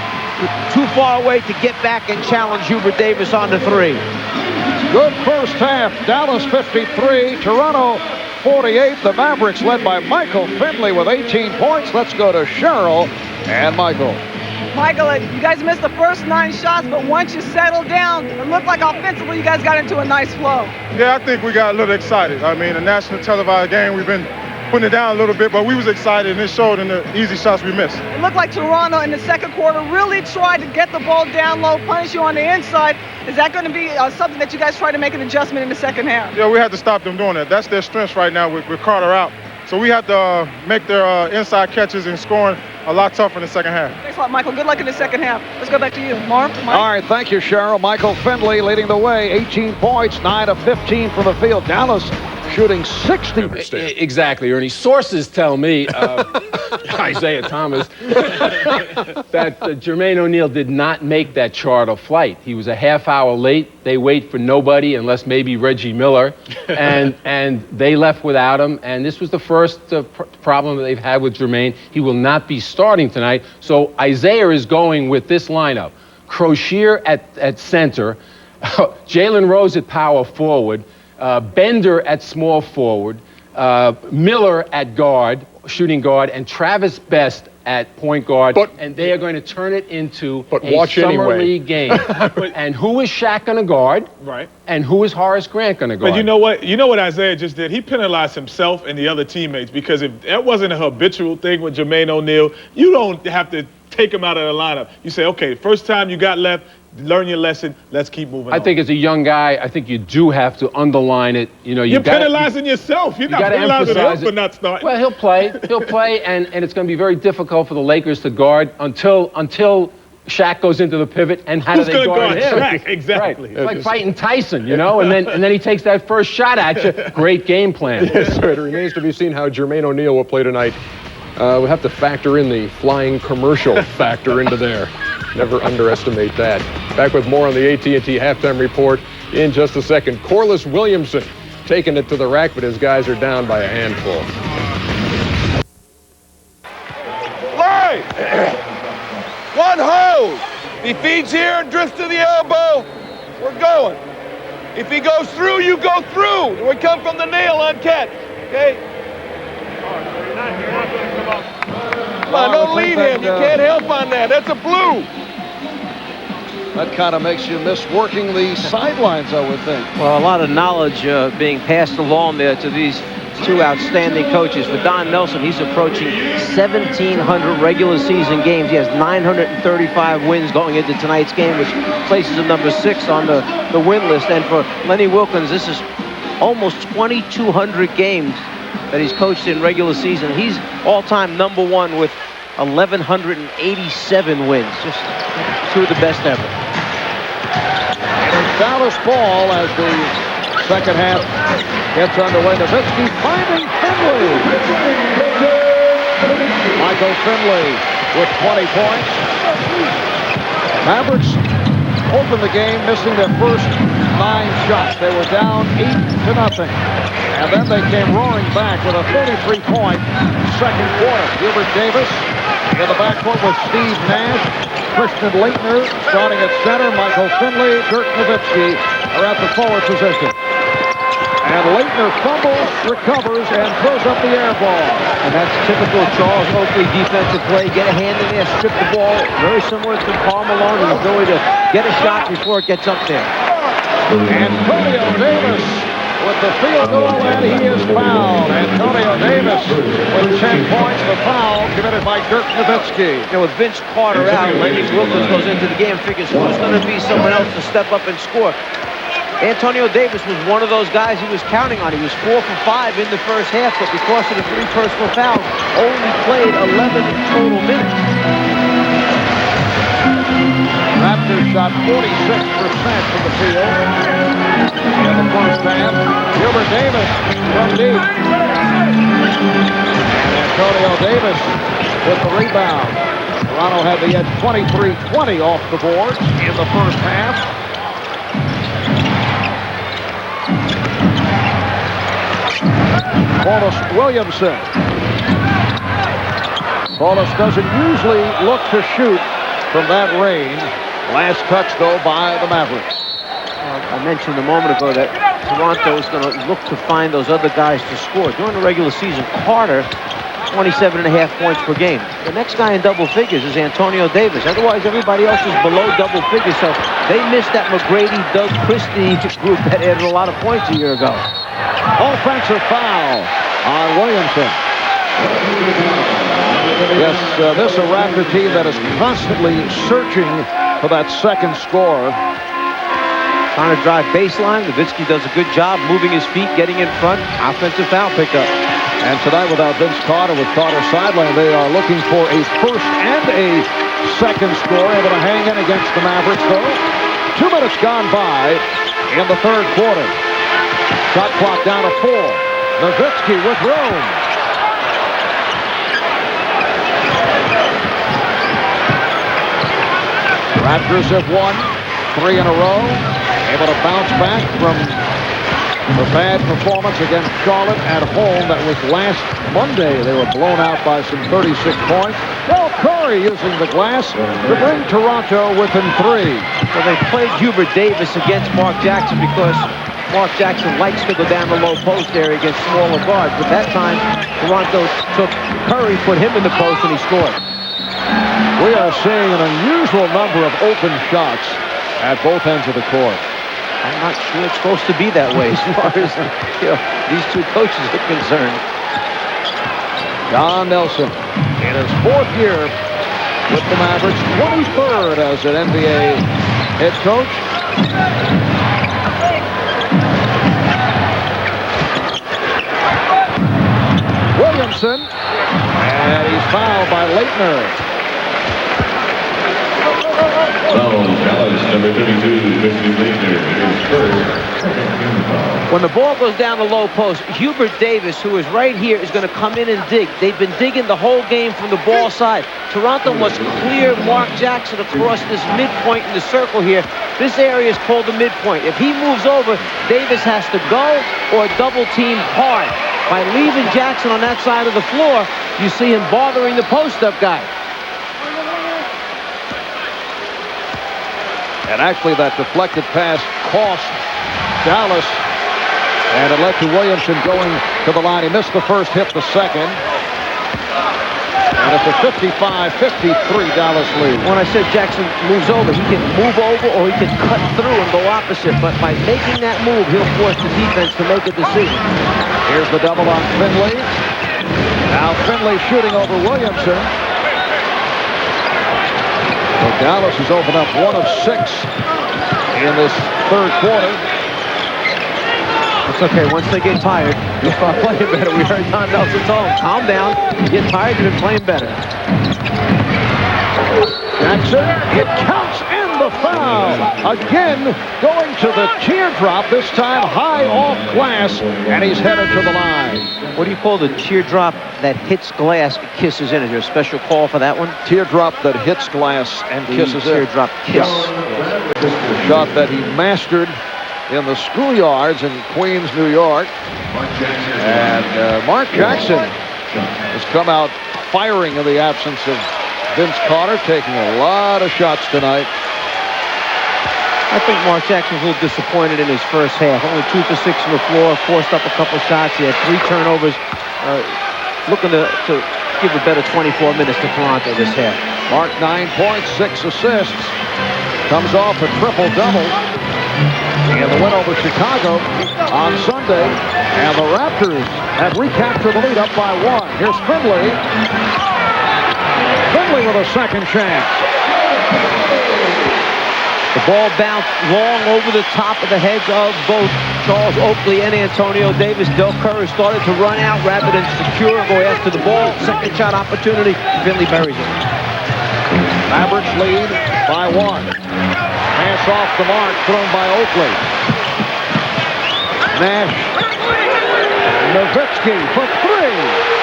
too far away to get back and challenge Hubert Davis on the three. Good first half. Dallas 53, Toronto 48. The Mavericks led by Michael Finley with 18 points. Let's go to Cheryl and Michael. Michael, you guys missed the first 9 shots, but once you settled down, it looked like offensively you guys got into a nice flow. Yeah, I think we got a little excited. I mean, a national televised game, we've been putting it down a little bit, but we was excited, and it showed in the easy shots we missed. It looked like Toronto in the second quarter really tried to get the ball down low, punish you on the inside. Is that going to be something that you guys try to make an adjustment in the second half? Yeah, we had to stop them doing that. That's their strength right now with Carter out. So we have to make their inside catches and scoring a lot tougher in the second half. Thanks a lot, Michael. Good luck in the second half. Let's go back to you. Mark? All right, thank you, Cheryl. Michael Finley leading the way, 18 points, 9 of 15 from the field. Dallas shooting 60. Exactly, Ernie. Sources tell me, Isaiah Thomas, that Jermaine O'Neal did not make that charter flight. He was a half hour late. They wait for nobody unless maybe Reggie Miller, and they left without him. And this was the first problem that they've had with Jermaine. He will not be starting tonight. So Isaiah is going with this lineup: Crozier at center, Jalen Rose at power forward, Bender at small forward, Miller at guard, shooting guard, and Travis Best at point guard. And they are going to turn it into a summer league game. And who is Shaq going to guard? Right. And who is Horace Grant going to guard? But you know what? You know what Isaiah just did? He penalized himself and the other teammates, because if that wasn't a habitual thing with Jermaine O'Neal, you don't have to take him out of the lineup. You say, okay, first time you got left, learn your lesson. Let's keep moving on. I think as a young guy, I think you do have to underline it. You know, you're penalizing yourself. You're not penalizing him for not starting. Well, he'll play. He'll play, and it's going to be very difficult for the Lakers to guard until Shaq goes into the pivot. And how do they guard him? Shaq? Exactly. Right. It's like fighting Tyson, you know, and then he takes that first shot at you. Great game plan. Yes, sir. It remains to be seen how Jermaine O'Neal will play tonight. We'll have to factor in the flying commercial factor into there. Never underestimate that. Back with more on the AT&T halftime report in just a second. Corliss Williamson taking it to the rack, but his guys are down by a handful. Line! One hold. If he feeds here and drifts to the elbow, we're going. If he goes through, you go through. We come from the nail on catch. Okay? Come on, don't lead him. You can't help on that. That's a blue. That kind of makes you miss working the sidelines, I would think. Well, a lot of knowledge being passed along there to these two outstanding coaches. For Don Nelson, he's approaching 1,700 regular season games. He has 935 wins going into tonight's game, which places him number 6 on the win list. And for Lenny Wilkins, this is almost 2,200 games that he's coached in regular season. He's all-time number 1 with 1,187 wins. Just two of the best ever. Dallas ball as the second half gets underway. Nowitzki finding Finley. Michael Finley with 20 points. Mavericks opened the game missing their first 9 shots. They were down 8-0. And then they came roaring back with a 33-point second quarter. Hubert Davis in the backcourt with Steve Nash, Christian Laettner starting at center, Michael Finley, Dirk Nowitzki are at the forward position. And Laettner fumbles, recovers, and throws up the air ball. And that's typical Charles Oakley defensive play. Get a hand in there, strip the ball. Very similar to Karl Malone, the ability to get a shot before it gets up there. Antonio Davis with the field goal, and he is fouled. Antonio Davis with 10 points. The foul committed by Dirk Nowitzki. With Vince Carter out, Lenny Wilkins goes into the game, figures who's going to be someone else to step up and score. Antonio Davis was one of those guys he was counting on. He was 4 for 5 in the first half, but because of the 3 personal fouls, only played 11 total minutes. Raptors shot 46% from the field in the first half. Hubert Davis from deep. And Antonio Davis with the rebound. Toronto had the edge 23-20 off the boards in the first half. Paulus Williamson. Paulus doesn't usually look to shoot from that range. Last touch, though, by the Mavericks. I mentioned a moment ago that Toronto is going to look to find those other guys to score. During the regular season, Carter, 27.5 points per game. The next guy in double figures is Antonio Davis. Otherwise, everybody else is below double figures, so they missed that McGrady, Doug Christie group that added a lot of points a year ago. Offensive foul on Williamson. Yes, this is a Raptor team that is constantly searching for that second score. Trying to drive baseline. Nowitzki does a good job moving his feet, getting in front. Offensive foul pickup. And tonight, without Vince Carter, with Carter sideline, they are looking for a first and a second score, able to hang in against the Mavericks, though. 2 minutes gone by in the third quarter. Shot clock down to 4. Nowitzki with room. Raptors have won 3 in a row. Able to bounce back from the bad performance against Charlotte at home. That was last Monday. They were blown out by some 36 points. Well, Curry using the glass to bring Toronto within 3. So they played Hubert Davis against Mark Jackson because Mark Jackson likes to go down the low post area against smaller guards. But that time, Toronto took Curry, put him in the post, and he scored. We are seeing an unusual number of open shots at both ends of the court. I'm not sure it's supposed to be that way as far as these two coaches are concerned. Don Nelson in his 4th year with the Mavericks, 23rd as an NBA head coach. Williamson, and he's fouled by Laettner. Number 32, Christian Laettner, is first. When the ball goes down the low post, Hubert Davis, who is right here, is going to come in and dig. They've been digging the whole game from the ball side. Toronto must clear Mark Jackson across this midpoint in the circle here. This area is called the midpoint. If he moves over, Davis has to go or double team hard. By leaving Jackson on that side of the floor, you see him bothering the post-up guy. And actually, that deflected pass cost Dallas, and it led to Williamson going to the line. He missed the first, hit the second. And it's a 55-53 Dallas lead. When I said Jackson moves over, he can move over or he can cut through and go opposite. But by making that move, he'll force the defense to make a decision. Here's the double on Finley. Now Finley shooting over Williamson. So Dallas has opened up 1 of 6 in this third quarter. It's okay. Once they get tired, you'll start playing better. We heard Don Nelson tell him, calm down. You get tired, you've been playing better. Jackson, it counts, and the foul. Again, going to the teardrop, this time high off glass, and he's headed to the line. What do you call the teardrop that hits glass, kisses in? Is there a special call for that one? Teardrop that hits glass and kisses in. Teardrop kiss. The shot that he mastered in the schoolyards in Queens, New York. And Mark Jackson has come out firing in the absence of Vince Carter, taking a lot of shots tonight. I think Mark Jackson's a little disappointed in his first half. Only 2 for 6 on the floor, forced up a couple shots. He had 3 turnovers. Looking to give a better 24 minutes to Toronto this half. Mark 9 points, 6 assists. Comes off a triple-double in the win over Chicago on Sunday. And the Raptors have recaptured the lead up by 1. Here's Finley. Finley with a second chance. The ball bounced long over the top of the heads of both Charles Oakley and Antonio Davis. Dirk started to run out rather than secure and go after the ball. Second shot opportunity. Finley buries it. Mavericks lead by 1. Pass off the mark, thrown by Oakley. Nash. Nowitzki for 3.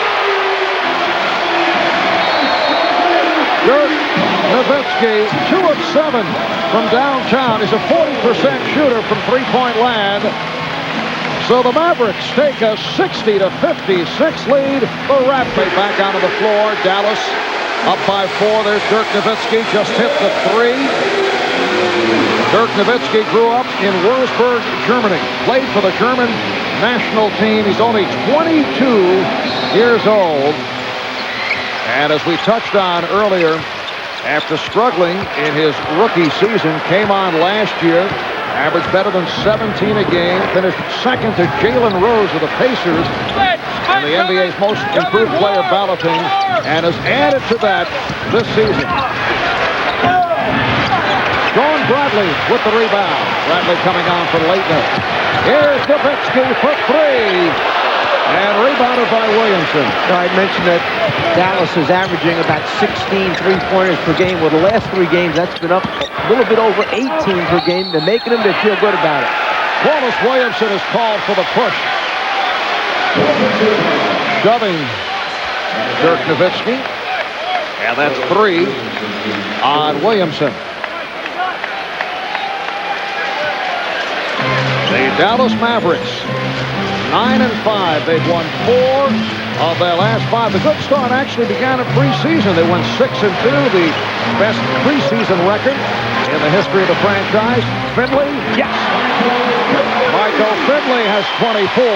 Dirk Nowitzki, 2 of 7 from downtown. He's a 40% shooter from three-point land. So the Mavericks take a 60-56 lead. The Raptors back onto the floor. Dallas up by 4. There's Dirk Nowitzki, just hit the 3. Dirk Nowitzki grew up in Würzburg, Germany. Played for the German national team. He's only 22 years old. And as we touched on earlier, after struggling in his rookie season, came on last year, averaged better than 17 a game, finished second to Jalen Rose of the Pacers in the NBA's most improved player balloting, and has added to that this season. Sean Bradley with the rebound. Bradley coming on for Leitner. Here's Nowitzki for 3. And rebounded by Williamson. I mentioned that Dallas is averaging about 16 three-pointers per game. Well, the last 3 games, that's been up a little bit over 18 per game. They're making them, they feel good about it. Wallace Williamson is called for the push. Shoving Dirk Nowitzki. And that's 3 on Williamson. The Dallas Mavericks, 9-5. They've won 4 of their last 5. The good start actually began at preseason. They won 6-2, the best preseason record in the history of the franchise. Finley, yes. Michael Finley has 24.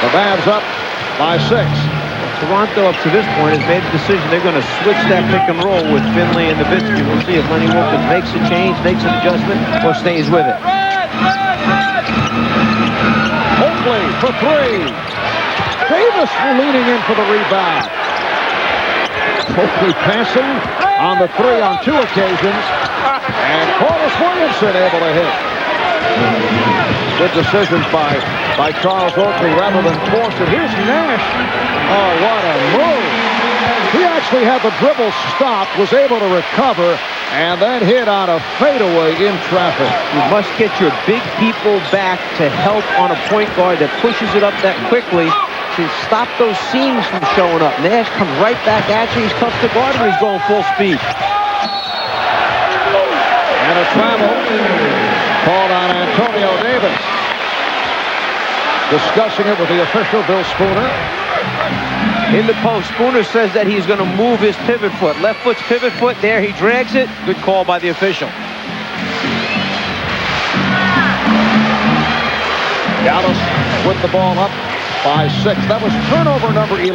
The Mavs up by 6. Toronto, up to this point, has made a decision. They're going to switch that pick and roll with Finley and Nowitzki. We'll see if Lenny Wilkins makes a change, makes an adjustment, or stays with it. Oakley for 3. Davis leaning in for the rebound. Oakley passing on the 3 on 2 occasions. And Wallace Williamson able to hit. Good decisions by Charles Oakley rather than force it. Here's Nash. Oh, what a move. He actually had the dribble stopped, was able to recover, and then hit on a fadeaway in traffic. You must get your big people back to help on a point guard that pushes it up that quickly to stop those seams from showing up. Nash comes right back at you. He's tough to guard when he's going full speed. And a travel called on Antonio Davis. Discussing it with the official, Bill Spooner. In the post, Spooner says that he's going to move his pivot foot. Left foot's pivot foot. There, he drags it. Good call by the official. Dallas with the ball up by 6. That was turnover number 11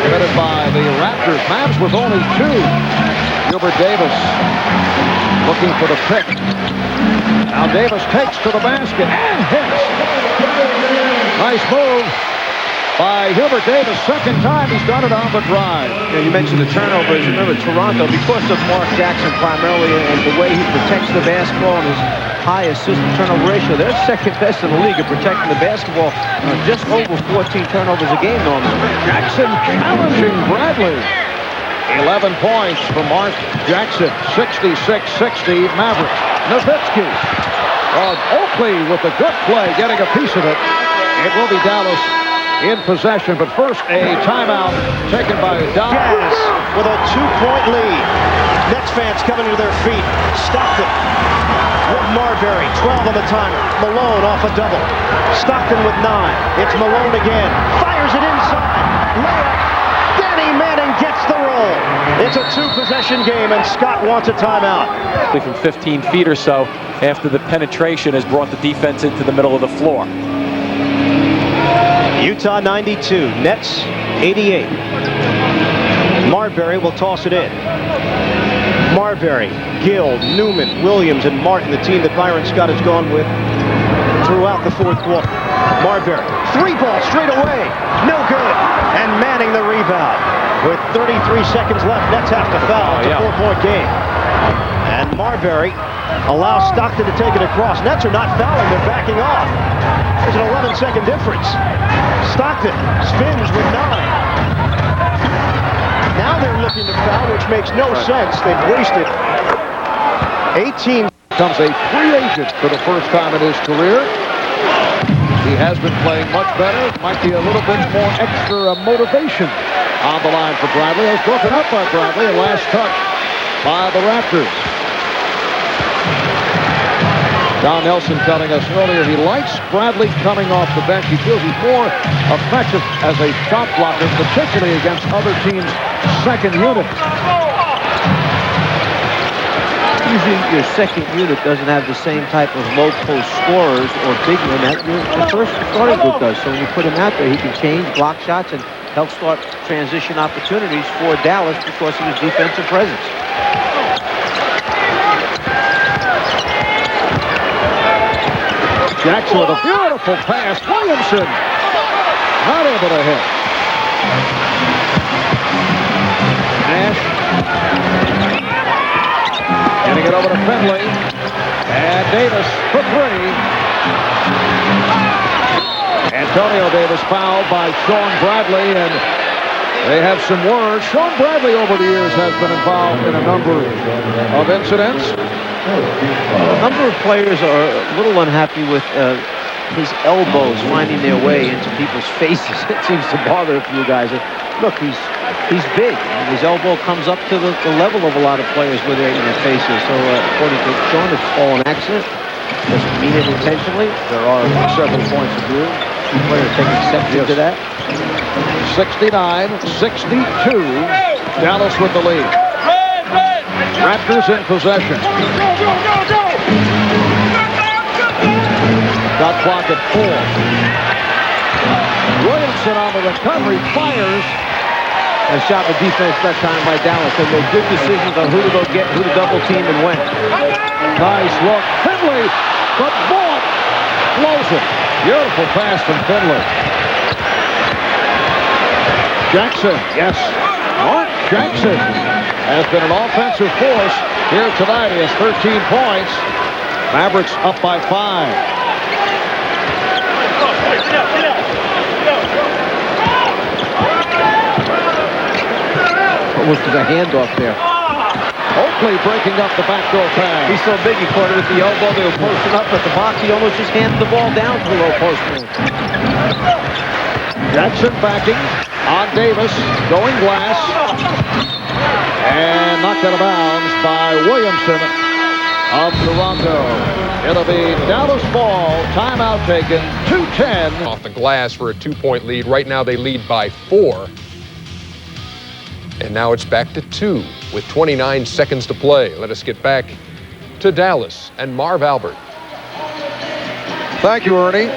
committed by the Raptors. Mavs with only 2. Gilbert Davis looking for the pick. Now Davis takes to the basket and hits. Nice move by Gilbert Davis. Second time he's done it on the drive. You mentioned the turnovers. Remember, Toronto, because of Mark Jackson primarily and the way he protects the basketball and his high assist-to-turnover ratio, they're second best in the league at protecting the basketball. Just over 14 turnovers a game normally. Jackson challenging Bradley 11 points for Mark Jackson. 66-60 Mavericks. Nowitzki. Oakley with a good play, getting a piece of it. It will be Dallas in possession, but first a timeout taken by Dallas. Jazz with a 2-point lead. Nets fans coming to their feet. Stockton with Marbury, 12 on the timer. Malone off a double. Stockton with 9. It's Malone again. Fires it inside. Layup. Danny Manning gets the roll. It's a 2-possession game, and Scott wants a timeout. From 15 feet or so after the penetration has brought the defense into the middle of the floor. Utah 92, Nets 88. Marbury will toss it in. Marbury, Gill, Newman, Williams, and Martin, the team that Byron Scott has gone with throughout the fourth quarter. Marbury, 3-ball straight away, no good, and Manning the rebound. With 33 seconds left, Nets have to foul. It's a 4-point game. And Marbury allows Stockton to take it across. Nets are not fouling, they're backing off. There's an 11-second difference. Stockton spins with 9. Now they're looking to foul, which makes no sense. They've wasted 18. Becomes a free agent for the first time in his career. He has been playing much better. Might be a little bit more extra motivation on the line for Bradley. It was broken up by Bradley, and last touch by the Raptors. Don Nelson telling us earlier he likes Bradley coming off the bench. He feels he's more effective as a shot blocker, particularly against other teams' second unit. Usually your second unit doesn't have the same type of low post scorers or big men that the first starting group does. So when you put him out there, he can change, block shots, and help start transition opportunities for Dallas because of his defensive presence. Jackson with a beautiful pass. Williamson not able to hit. Nash getting it over to Finley. And Davis for 3. Antonio Davis fouled by Sean Bradley, and they have some words. Sean Bradley over the years has been involved in a number of incidents. A number of players are a little unhappy with his elbows finding their way into people's faces. It seems to bother a few guys. Look, he's big. And his elbow comes up to the level of a lot of players where they're in their faces. So according to Sean, it's all an accident. Doesn't mean it intentionally. There are several points of view. Two players take exception to that. 69-62. Dallas with the lead. Raptors in possession. Shot clock at 4. Williamson on the recovery fires. A shot with defense that time by Dallas. They made good decisions on who to go get, who to double team, and when. Nice look. Finley, but Vaught blows it. Beautiful pass from Finley. Jackson, yes. Mark Jackson has been an offensive force here tonight. He has 13 points. Mavericks up by 5. Almost as a handoff there. Oakley breaking up the backdoor pass. He's so big, he caught it with the elbow. They were posting up at the box. He almost just handed the ball down to the low post man. Jackson backing on Davis, going glass. And knocked out of bounds by Williamson of Toronto. It'll be Dallas ball, timeout taken, 2:10. Off the glass for a 2-point lead. Right now they lead by 4. And now it's back to 2 with 29 seconds to play. Let us get back to Dallas and Marv Albert. Thank you, Ernie.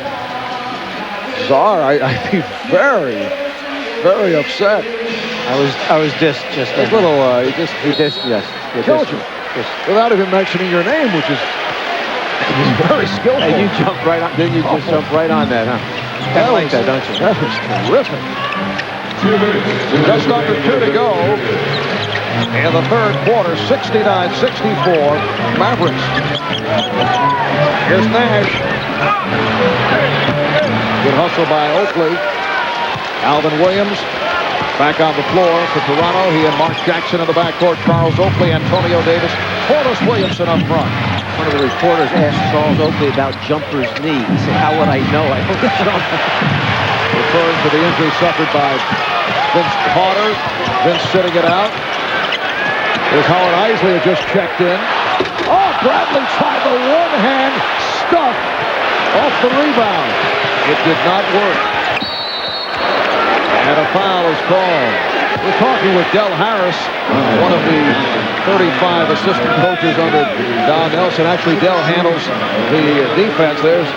Czar, I'd be very, very upset. I was dissed just then. A little, he dissed, yes. Killed you. Yes. Without even mentioning your name, which is very skillful. And you jumped right on. Then you just jumped right on that, huh? Kind of like that, don't you? That was terrific. Just under 2 to go in the third quarter. 69-64 Mavericks. Here's Nash. Good hustle by Oakley. Alvin Williams Back on the floor for Toronto. He and Mark Jackson in the backcourt. Charles Oakley, Antonio Davis, Corliss Williamson up front. One of the reporters asked Charles Oakley about Jumper's knee. He said, how would I know? I don't know. Referring to the injury suffered by Vince Carter. Vince sitting it out. Here's Howard Isley, who just checked in. Oh, Bradley tried the one-hand stuff off the rebound. It did not work. And a foul is called. We're talking with Del Harris, one of the 35 assistant coaches under Don Nelson. Actually, Del handles the defense. There's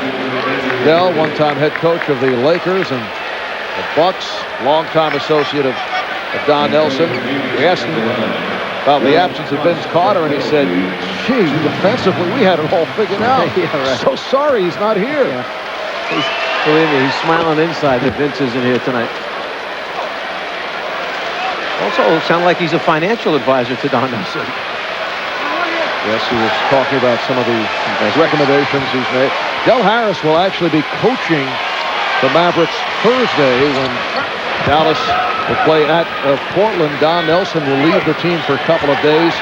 Del, one-time head coach of the Lakers and the Bucks, longtime associate of Don Nelson. We asked him about the absence of Vince Carter, and he said, gee, defensively, we had it all figured out. Yeah, right. So sorry he's not here. Yeah. Believe me, he's smiling inside that Vince isn't here tonight. Also, it sounds like he's a financial advisor to Don Nelson. Yes, he was talking about some of the recommendations he's made. Del Harris will actually be coaching the Mavericks Thursday when Dallas will play at Portland. Don Nelson will leave the team for a couple of days,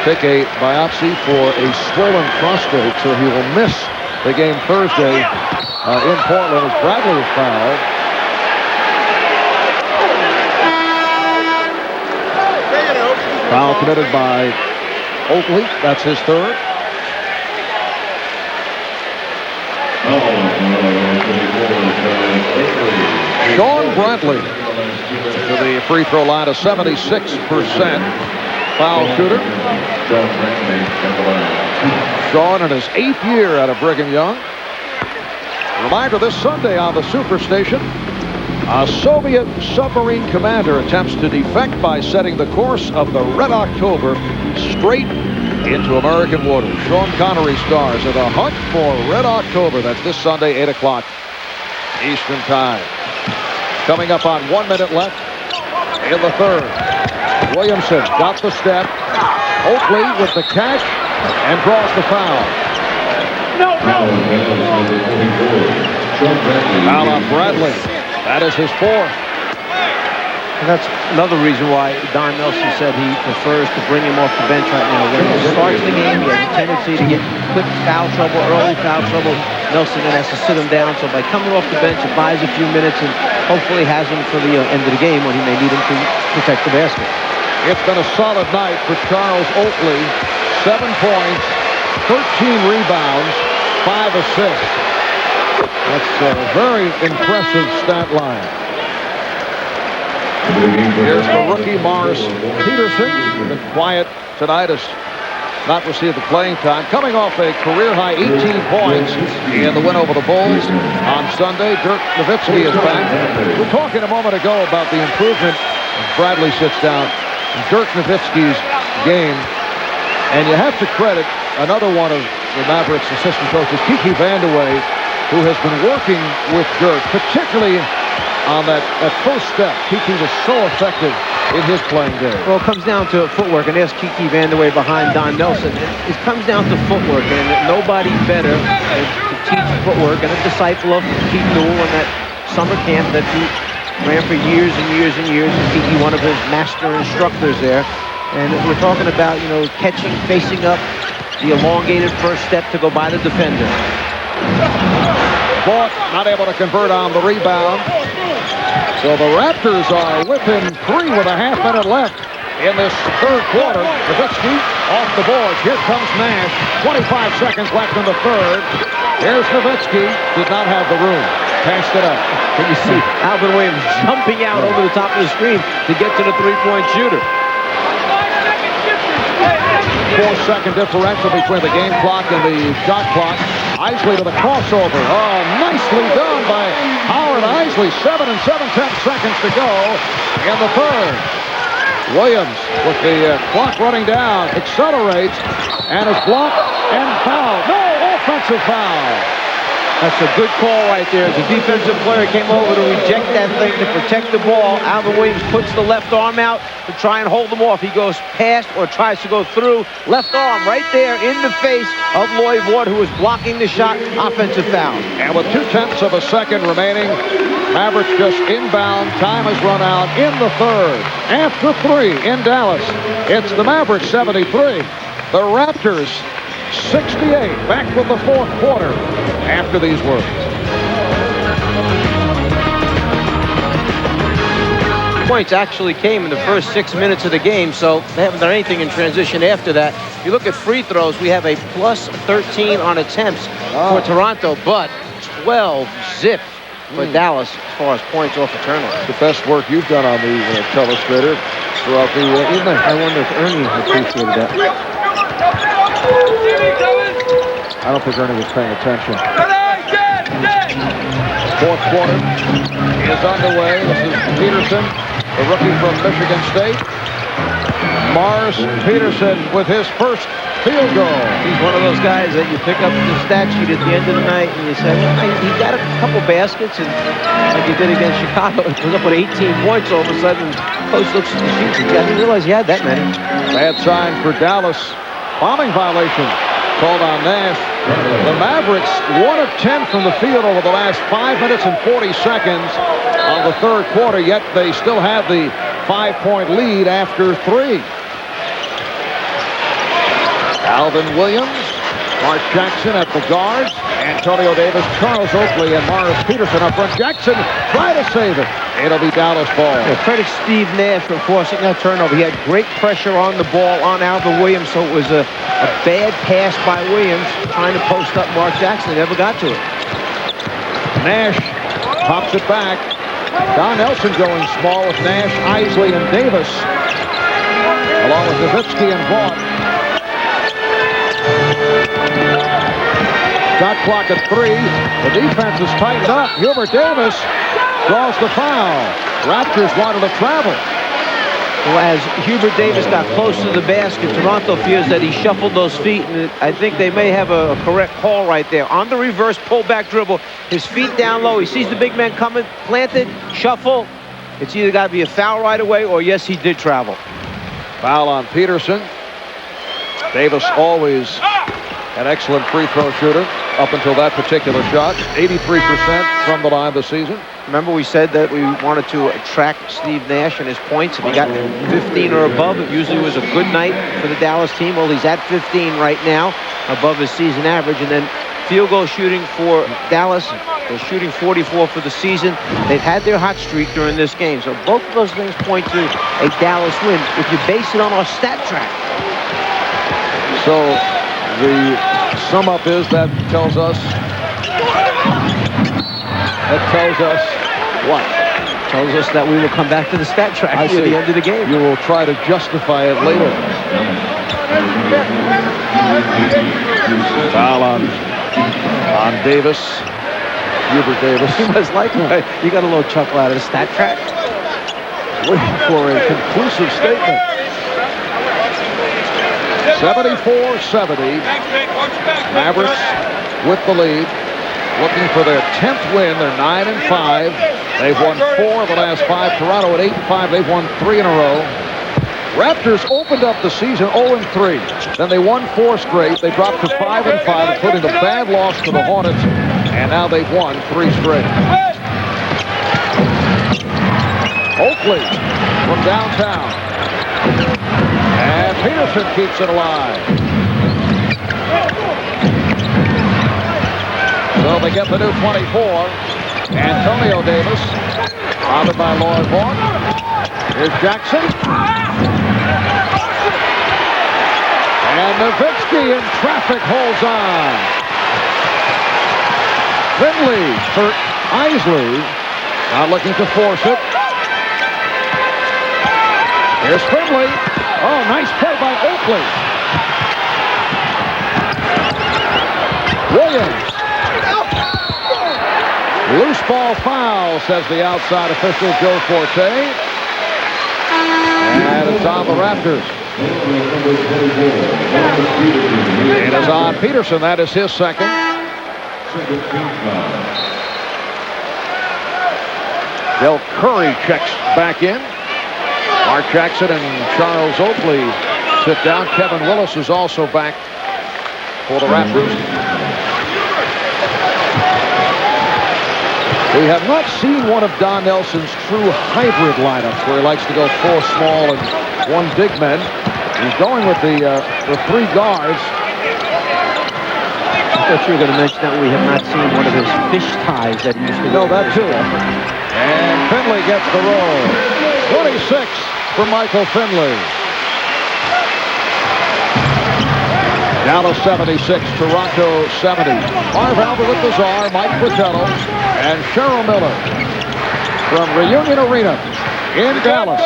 take a biopsy for a swollen prostate, so he will miss the game Thursday in Portland as Bradley is fouled. Foul committed by Oakley. That's his third. Sean Bradley to the free throw line, a 76% foul shooter. Sean in his 8th year out of Brigham Young. Reminder this Sunday on the Superstation. A Soviet submarine commander attempts to defect by setting the course of the Red October straight into American waters. Sean Connery stars in the hunt for Red October. That's this Sunday, 8 o'clock Eastern Time. Coming up on 1 minute left in the third. Williamson got the step. Oakley with the catch and draws the foul. Foul on Bradley. That is his fourth. And that's another reason why Don Nelson said he prefers to bring him off the bench right now. When he starts the game, he has a tendency to get quick foul trouble, early foul trouble. Nelson then has to sit him down. So by coming off the bench, it buys a few minutes and hopefully has him for the end of the game when he may need him to protect the basket. It's been a solid night for Charles Oakley. 7 points, 13 rebounds, 5 assists. That's a very impressive stat line. Here's the rookie Morris Peterson. He's been quiet tonight, has not received the playing time. Coming off a career-high 18 points in the win over the Bulls on Sunday. Dirk Nowitzki is back. We were talking a moment ago about the improvement as Bradley sits down in Dirk Nowitzki's game. And you have to credit another one of the Mavericks assistant coaches, Kiki Vandeweghe, who has been working with Dirk, particularly on that first step. Kiki was so effective in his playing day. Well, it comes down to footwork, and there's Kiki Vandeweghe behind Don Nelson. It comes down to footwork, and nobody better to teach footwork and a disciple of Pete Newell in that summer camp that he ran for years and years and years. Kiki, one of his master instructors there. And we're talking about, you know, catching, facing up, the elongated first step to go by the defender. Vaught not able to convert on the rebound. So the Raptors are within 3 with a half minute left in this third quarter. Nowitzki off the boards. Here comes Nash. 25 seconds left in the third. Here's Nowitzki. Did not have the room. Passed it up. Can you see Alvin Williams jumping out over the top of the screen to get to the three-point shooter? 4-second differential between the game clock and the shot clock. Isley to the crossover. Oh, nicely done by Howard Isley. 7 and 7/10 seconds to go in the third. Williams with the clock running down, accelerates, and is blocked and fouled. No, offensive foul. That's a good call right there. The defensive player came over to reject that thing to protect the ball. Alvin Williams puts the left arm out to try and hold him off. He goes past or tries to go through. Left arm right there in the face of Lloyd Ward, who was blocking the shot. Offensive foul. And with 0.2 of a second remaining, Mavericks just inbound. Time has run out in the third. After 3 in Dallas. It's the Mavericks 73. The Raptors 68. Back with the fourth quarter after these words. Points actually came in the first 6 minutes of the game, so they haven't done anything in transition after that. If you look at free throws, we have a plus 13 on attempts for Toronto, but 12 zip for Dallas as far as points off a turnover. The best work you've done on the telestrator throughout the evening. I wonder if Ernie appreciated that. I don't think Ernie was paying attention. Fourth quarter is underway. This is Peterson, the rookie from Michigan State. Morris Peterson with his first field goal. He's one of those guys that you pick up the stat sheet at the end of the night and you say, well, he got a couple baskets, and like he did against Chicago, he was up with 18 points all of a sudden. Coach looks at the sheet. I didn't realize he had that many. Bad sign for Dallas. Bombing violation called on Nash. The Mavericks 1 of 10 from the field over the last 5 minutes and 40 seconds of the third quarter, yet they still have the 5-point lead after 3. Alvin Williams, Mark Jackson at the guards, Antonio Davis, Charles Oakley, and Morris Peterson up front. Jackson try to save it. It'll be Dallas ball. Yeah, credit Steve Nash for forcing that turnover. He had great pressure on the ball on Alvin Williams, so it was a bad pass by Williams trying to post up Mark Jackson. They never got to it. Nash pops it back. Don Nelson going small with Nash, Isley, and Davis, along with Nowitzki and Vaughn. Shot clock at 3. The defense is tightened up. Hubert Davis draws the foul. Raptors wanted to travel. Well, as Hubert Davis got close to the basket, Toronto fears that he shuffled those feet, and I think they may have a correct call right there. On the reverse pullback dribble, his feet down low. He sees the big man coming, planted, shuffle. It's either got to be a foul right away, or yes, he did travel. Foul on Peterson. Davis always an excellent free throw shooter up until that particular shot. 83% from the line this season. Remember, we said that we wanted to attract Steve Nash and his points. If he got 15 or above, it usually was a good night for the Dallas team. Well, he's at 15 right now, above his season average. And then field goal shooting for Dallas. They're shooting 44 for the season. They've had their hot streak during this game. So both of those things point to a Dallas win if you base it on our stat track. So the sum up is that tells us what? Tells us that we will come back to the stat track at the end of the game. You will try to justify it later. Foul on Davis. Hubert Davis. He must like it. You got a little chuckle out of the stat track. Waiting for a conclusive statement. 74-70. Mavericks with the lead. Looking for their 10th win. They're 9-5. They've won 4 of the last 5. Toronto at 8-5. They've won 3 in a row. Raptors opened up the season 0-3. Then they won 4 straight. They dropped to 5-5, including the bad loss to the Hornets. And now they've won 3 straight. Oakley from downtown. And Peterson keeps it alive. So they get the new 24. Antonio Davis, followed by Lloyd Vaughn. Here's Jackson. And Nowitzki in traffic holds on. Finley for Isley. Not looking to force it. Here's Finley. Oh, nice play by Oakley. Williams. Loose ball foul, says the outside official, Joe Forte. And it's on the Raptors. It is on Peterson. That is his second. Del Curry checks back in. Mark Jackson and Charles Oakley sit down. Kevin Willis is also back for the Raptors. We have not seen one of Don Nelson's true hybrid lineups where he likes to go 4 small and 1 big man. He's going with the 3 guards. I thought you were going to mention that we have not seen one of his fish ties that he used to know that too. And Finley gets the roll. 26 for Michael Finley. Dallas 76, Toronto 70. Marv Albert with the czar, Mike Fratello, and Cheryl Miller from Reunion Arena in Dallas.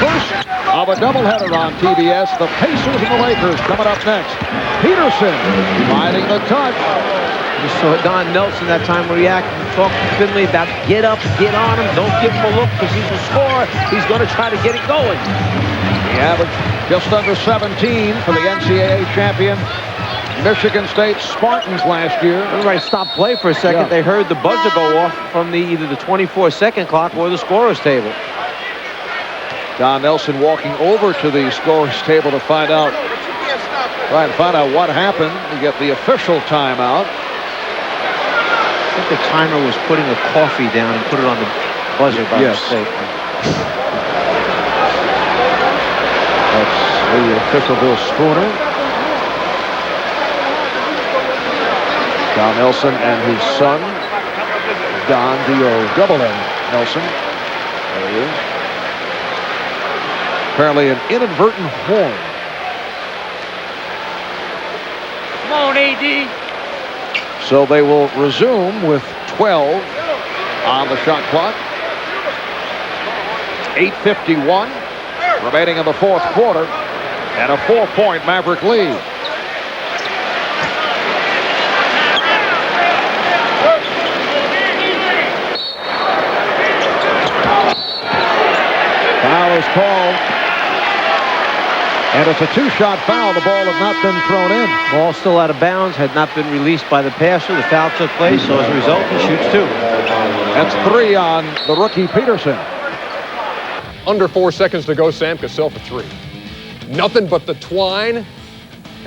First of a doubleheader on TBS, the Pacers and the Lakers coming up next. Peterson finding the touch. You saw Don Nelson that time react and talk to Finley about get up, get on him, don't give him a look because he's a scorer. He's going to try to get it going. He averaged just under 17 for the NCAA champion Michigan State Spartans last year. Everybody stopped play for a second. They heard the buzzer go off from either the 24-second clock or the scorer's table. Don Nelson walking over to the scorer's table to find out what happened. We get the official timeout. I think the timer was putting a coffee down and put it on the buzzer by mistake. That's the official, Bill Spooner. Don Nelson and his son, Don D-O-double-N Nelson. There he is. Apparently an inadvertent horn. Come on, AD. So they will resume with 12 on the shot clock. 8:51 remaining in the 4th quarter, and a 4-point Maverick lead. Foul is called. And it's a 2-shot foul. The ball has not been thrown in. Ball still out of bounds, had not been released by the passer. The foul took place, so as a result, he shoots 2. That's 3 on the rookie Peterson. Under 4 seconds to go, Sam Cassell for 3. Nothing but the twine,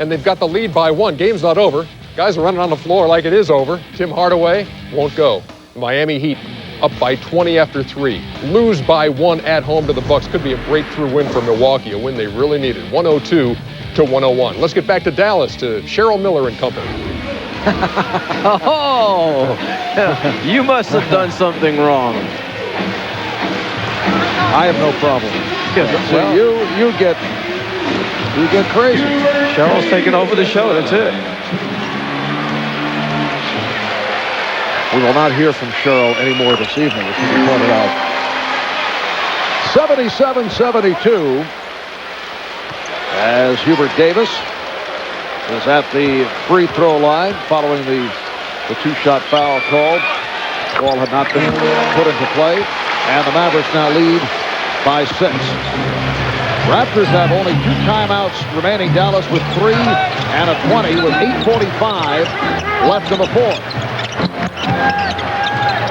and they've got the lead by 1. Game's not over. Guys are running on the floor like it is over. Tim Hardaway won't go. Miami Heat up by 20 after 3. Lose by 1 at home to the Bucks. Could be a breakthrough win for Milwaukee, a win they really needed. 102-101. Let's get back to Dallas, to Cheryl Miller and company. Oh, you must have done something wrong. I have no problem. So you get crazy. Cheryl's taking over the show. That's it. We will not hear from Cheryl anymore this evening, as we pointed out. 77-72 as Hubert Davis is at the free throw line following the 2-shot foul called. The ball had not been put into play, and the Mavericks now lead by 6. Raptors have only 2 timeouts remaining. Dallas with 3 and a 20 with 8:45 left in the 4th.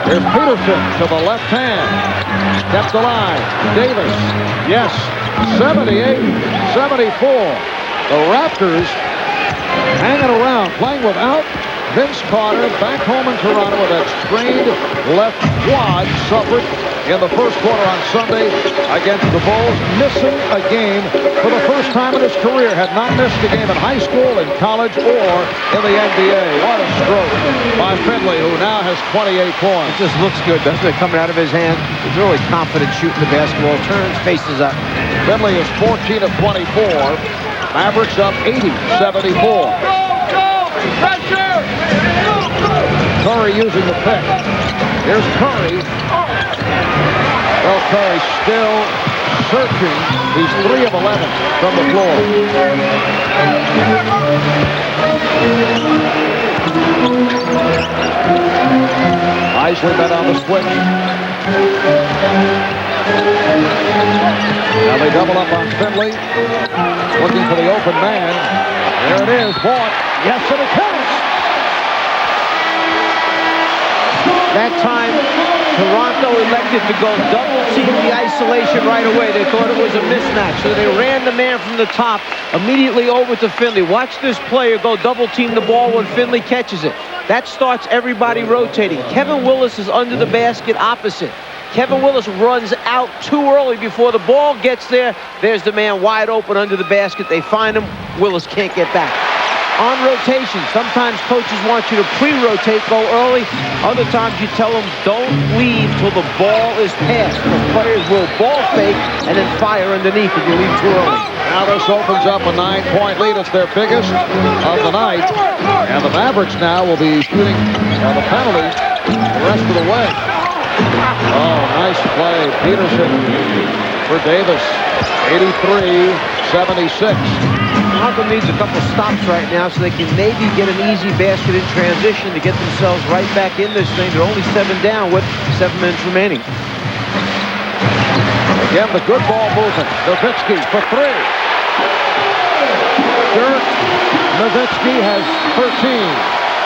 Here's Peterson to the left hand. Kept alive. Davis. Yes. 78-74. The Raptors hanging around, playing without Vince Carter, back home in Toronto with that strained left quad suffered in the first quarter on Sunday against the Bulls, missing a game for the first time in his career. Had not missed a game in high school, in college, or in the NBA. What a stroke by Finley, who now has 28 points. It just looks good, doesn't it? Coming out of his hand. He's really confident shooting the basketball. Turns, faces up. Finley is 14 of 24. Mavericks up 80-74. Curry using the pick. Here's Curry. Well, Curry still searching. He's 3 of 11 from the floor. Isley bet on the switch. Now they double up on Finley. Looking for the open man. There it is. Vaught. Yes, and it counts. That time, Toronto elected to go double-team the isolation right away. They thought it was a mismatch, so they ran the man from the top immediately over to Finley. Watch this player go double-team the ball when Finley catches it. That starts everybody rotating. Kevin Willis is under the basket opposite. Kevin Willis runs out too early before the ball gets there. There's the man wide open under the basket. They find him. Willis can't get back. On rotation, sometimes coaches want you to pre-rotate, go early. Other times you tell them don't leave till the ball is passed. The players will ball fake and then fire underneath if you leave too early. Now this opens up a 9-point lead. It's their biggest of the night. And the Mavericks now will be shooting the penalty the rest of the way. Oh, nice play. Peterson for Davis. 83-76. Toronto needs a couple stops right now so they can maybe get an easy basket in transition to get themselves right back in this thing. They're only 7 down with 7 minutes remaining. Again, the good ball movement. Nowitzki for 3. Dirk Nowitzki has 13.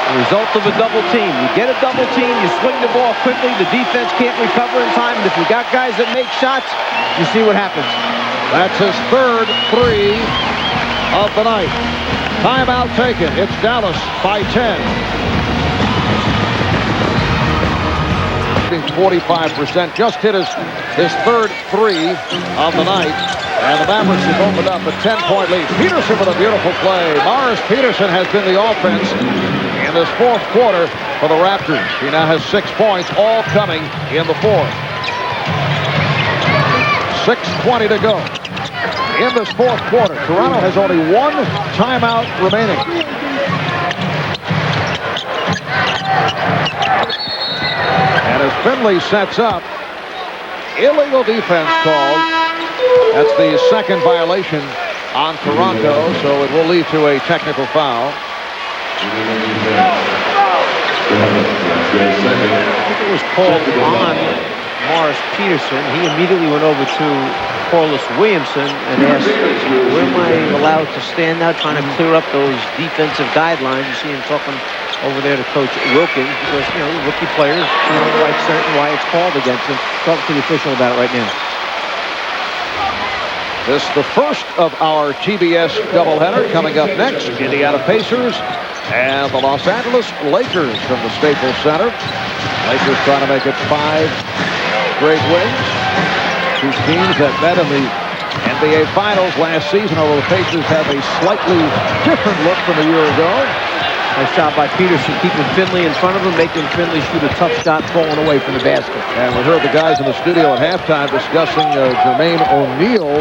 The result of a double team. You get a double team, you swing the ball quickly, the defense can't recover in time, and if you got guys that make shots, you see what happens. That's his 3rd 3 of the night. Timeout taken. It's Dallas by 10. 45%. Just hit his 3rd 3 of the night. And the Mavericks have opened up a 10-point lead. Peterson with a beautiful play. Morris Peterson has been the offense in this 4th quarter for the Raptors. He now has 6 points, all coming in the 4th. 6:20 to go. In this 4th quarter, Toronto has only 1 timeout remaining. And as Finley sets up, illegal defense called. That's the 2nd violation on Toronto, so it will lead to a technical foul. I think it was called on Morris Peterson. He immediately went over to Corliss Williamson and asked, where am I allowed to stand now, trying to clear up those defensive guidelines. You see him talking over there to Coach Wilkins because, you know, rookie players, quite certain why it's called against him. Talk to the official about it right now. This is the first of our TBS doubleheader. Coming up next, Indiana Pacers and the Los Angeles Lakers from the Staples Center. Lakers trying to make it 5 straight wins. 2 teams that met in the NBA Finals last season, although the Pacers have a slightly different look from a year ago. Nice job by Peterson, keeping Finley in front of him, making Finley shoot a tough shot, falling away from the basket. And we heard the guys in the studio at halftime discussing Jermaine O'Neal,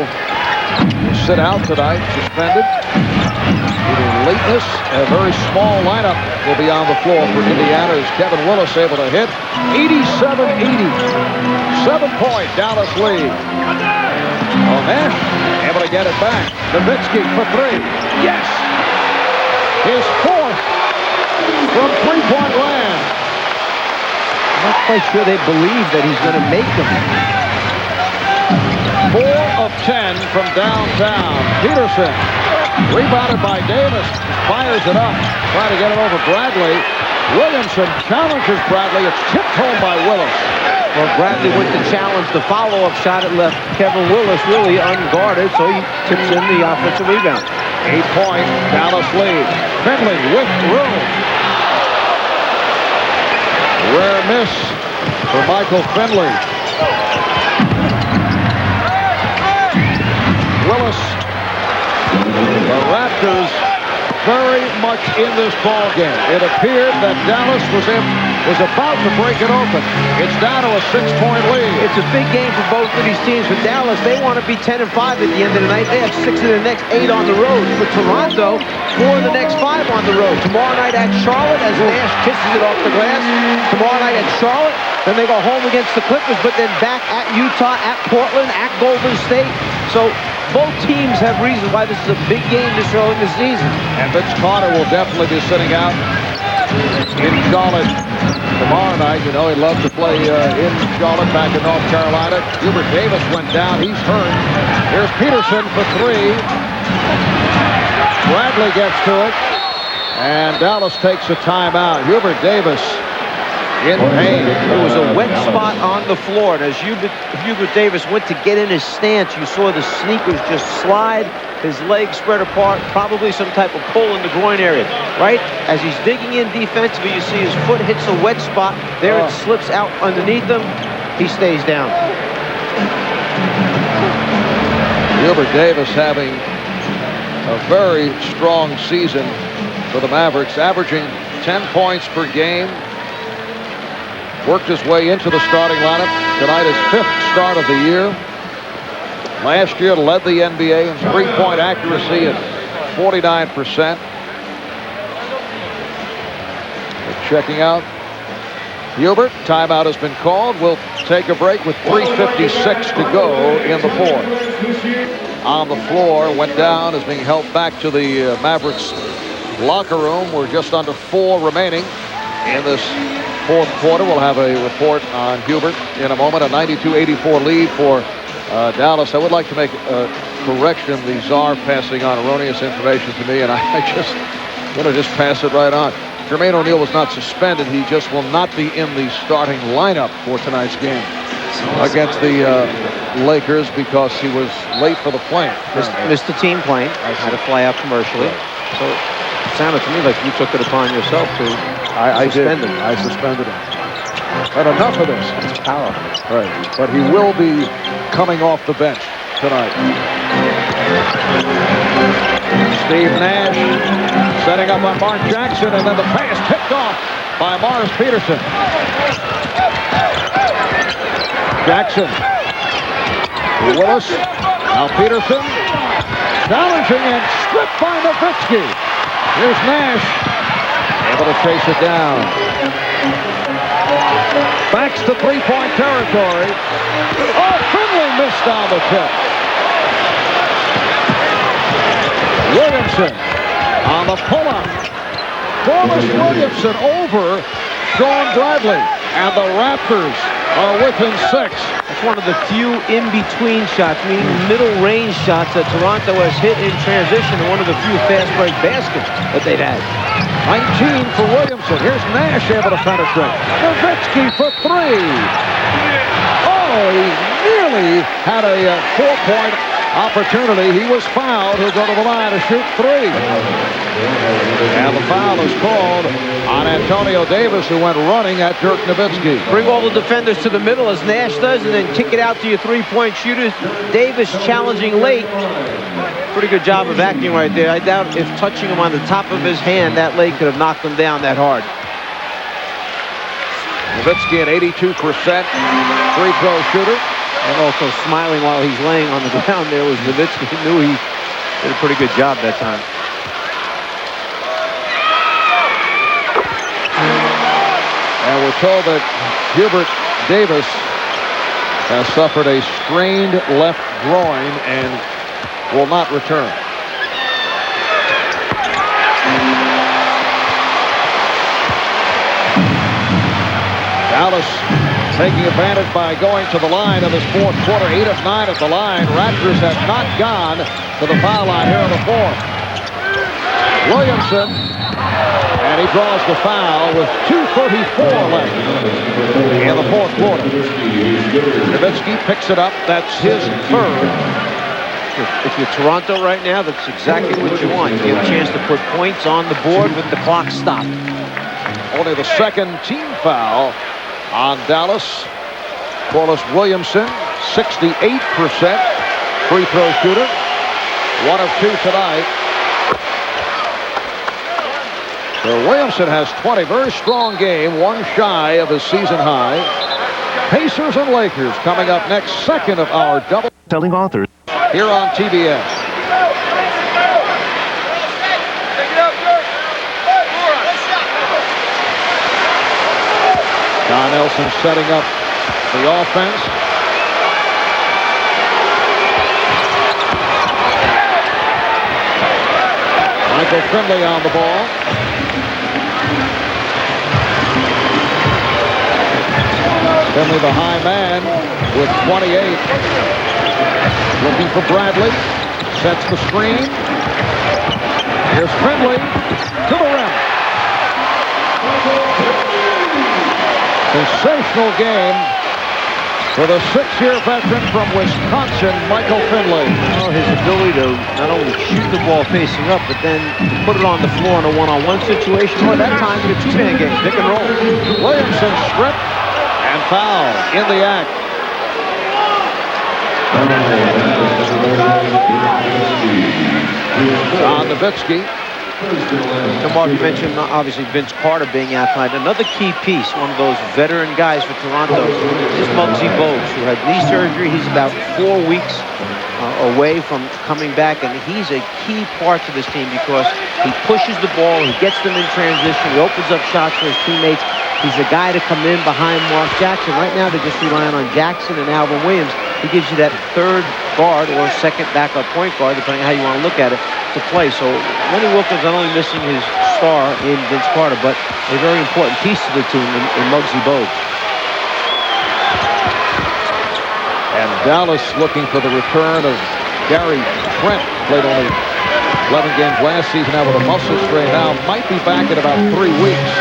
sit out tonight, suspended. Due to lateness, a very small lineup will be on the floor for Indiana as Kevin Willis able to hit. 87-80. 7-point Dallas lead. Well, Nash able to get it back. Nowitzki for 3. Yes! His 4th from 3-point land. I'm not quite sure they believe that he's going to make them. 4 of 10 from downtown. Peterson, rebounded by Davis, fires it up, trying to get it over Bradley. Williamson challenges Bradley. It's tipped home by Willis. Well, Bradley went to challenge the follow-up shot. It left Kevin Willis really unguarded, so he tips in the offensive rebound. 8-point Dallas lead. Finley with room. Rare miss for Michael Finley. Willis. The Raptors very much in this ball game. It appeared that Dallas was about to break it open. It's down to a 6-point lead. It's a big game for both of these teams. For Dallas, they want to be 10-5 at the end of the night. They have 6 of the next 8 on the road. For Toronto, 4 of the next 5 on the road. Tomorrow night at Charlotte as Nash kisses it off the glass. Tomorrow night at Charlotte. Then they go home against the Clippers, but then back at Utah, at Portland, at Golden State. So both teams have reasons why this is a big game this early in the season. And Vince Carter will definitely be sitting out in Charlotte tomorrow night. You know, he'd love to play in Charlotte, back in North Carolina. Hubert Davis went down. He's hurt. Here's Peterson for 3. Bradley gets to it. And Dallas takes a timeout. Hubert Davis in pain. There was a wet spot on the floor, and as Hubert Davis went to get in his stance, you saw the sneakers just slide his legs spread apart, probably some type of pull in the groin area. Right as he's digging in defensively, you see his foot hits a wet spot. There it slips out underneath him. He stays down. Hubert Davis having a very strong season for the Mavericks, averaging 10 points per game. Worked his way into the starting lineup. Tonight his 5th start of the year. Last year led the NBA in three-point accuracy at 49%. We're checking out Hubert. Timeout has been called. We'll take a break with 3:56 to go in the fourth. On the floor, went down, is being helped back to the Mavericks locker room. We're just under 4 remaining in this fourth quarter. We'll have a report on Hubert in a moment. A 92-84 lead for Dallas. I would like to make a correction. The czar passing on erroneous information to me, and I just want to just pass it right on. Jermaine O'Neal was not suspended. He just will not be in the starting lineup for tonight's game against the Lakers because he was late for the plane. Missed the team plane. Had to fly out commercially. So it sounded to me like you took it upon yourself to suspend him. I suspended him. But enough of this. It's powerful. Right. But he will be coming off the bench tonight. Steve Nash setting up on Mark Jackson, and then the pass tipped off by Morris Peterson. Jackson. Willis. Now Peterson. Challenging and stripped by Nowitzki. Here's Nash. Able to chase it down. Backs to three-point territory. Oh, Finley missed on the tip. Williamson on the pull-up. Corliss Williamson over Sean Bradley. And the Raptors are within 6. It's one of the few in-between shots, meaning middle-range shots that Toronto has hit in transition, and one of the few fast-break baskets that they've had. 19 for Williamson. Here's Nash able to penetrate. Nowitzki for 3. Oh, he nearly had a 4-point opportunity. He was fouled. He'll go to the line to shoot 3. And the foul is called on Antonio Davis, who went running at Dirk Nowitzki. Bring all the defenders to the middle as Nash does, and then kick it out to your three-point shooters. Davis challenging late. Pretty good job of acting right there. I doubt if touching him on the top of his hand, that leg could have knocked him down that hard. Nowitzki an 82% free-throw shooter. And also smiling while he's laying on the ground there was Nowitzki. He knew he did a pretty good job that time. And we're told that Hubert Davis has suffered a strained left groin and will not return. Dallas taking advantage by going to the line in this fourth quarter. 8 of 9 at the line. Raptors have not gone to the foul line here in the fourth. Williamson, and he draws the foul with 2:34 left in the fourth quarter. Nowitzki picks it up. That's his 3rd. If you're Toronto right now, that's exactly what you want. You get a chance to put points on the board with the clock stopped. Only the 2nd team foul on Dallas. Corliss Williamson, 68% free throw shooter. 1 of 2 tonight. So Williamson has 20. Very strong game. 1 shy of his season high. Pacers and Lakers coming up next. 2nd of our double-selling authors here on TBS. Don Nelson setting up the offense. Michael Finley on the ball. Finley the high man with 28. Looking for Bradley. Sets the screen. Here's Finley to the rim. Sensational game for the 6-year veteran from Wisconsin, Michael Finley. Oh, his ability to not only shoot the ball facing up, but then put it on the floor in a one-on-one situation, or that time in a two-man game, pick and roll. Williamson stripped and foul in the act. Nowitzki. Mark, you mentioned obviously Vince Carter being outside. Another key piece, one of those veteran guys for Toronto, is Muggsy Bogues, who had knee surgery. He's about 4 weeks away from coming back, and he's a key part to this team because he pushes the ball, he gets them in transition, he opens up shots for his teammates. He's a guy to come in behind Mark Jackson. Right now, they're just relying on Jackson and Alvin Williams. He gives you that third guard or second backup point guard, depending on how you want to look at it, to play. So Lenny Wilkens not only missing his star in Vince Carter, but a very important piece to the team in Muggsy Bogues. And Dallas looking for the return of Gary Trent. Played only 11 games last season now with a muscle strain. Now might be back in about 3 weeks,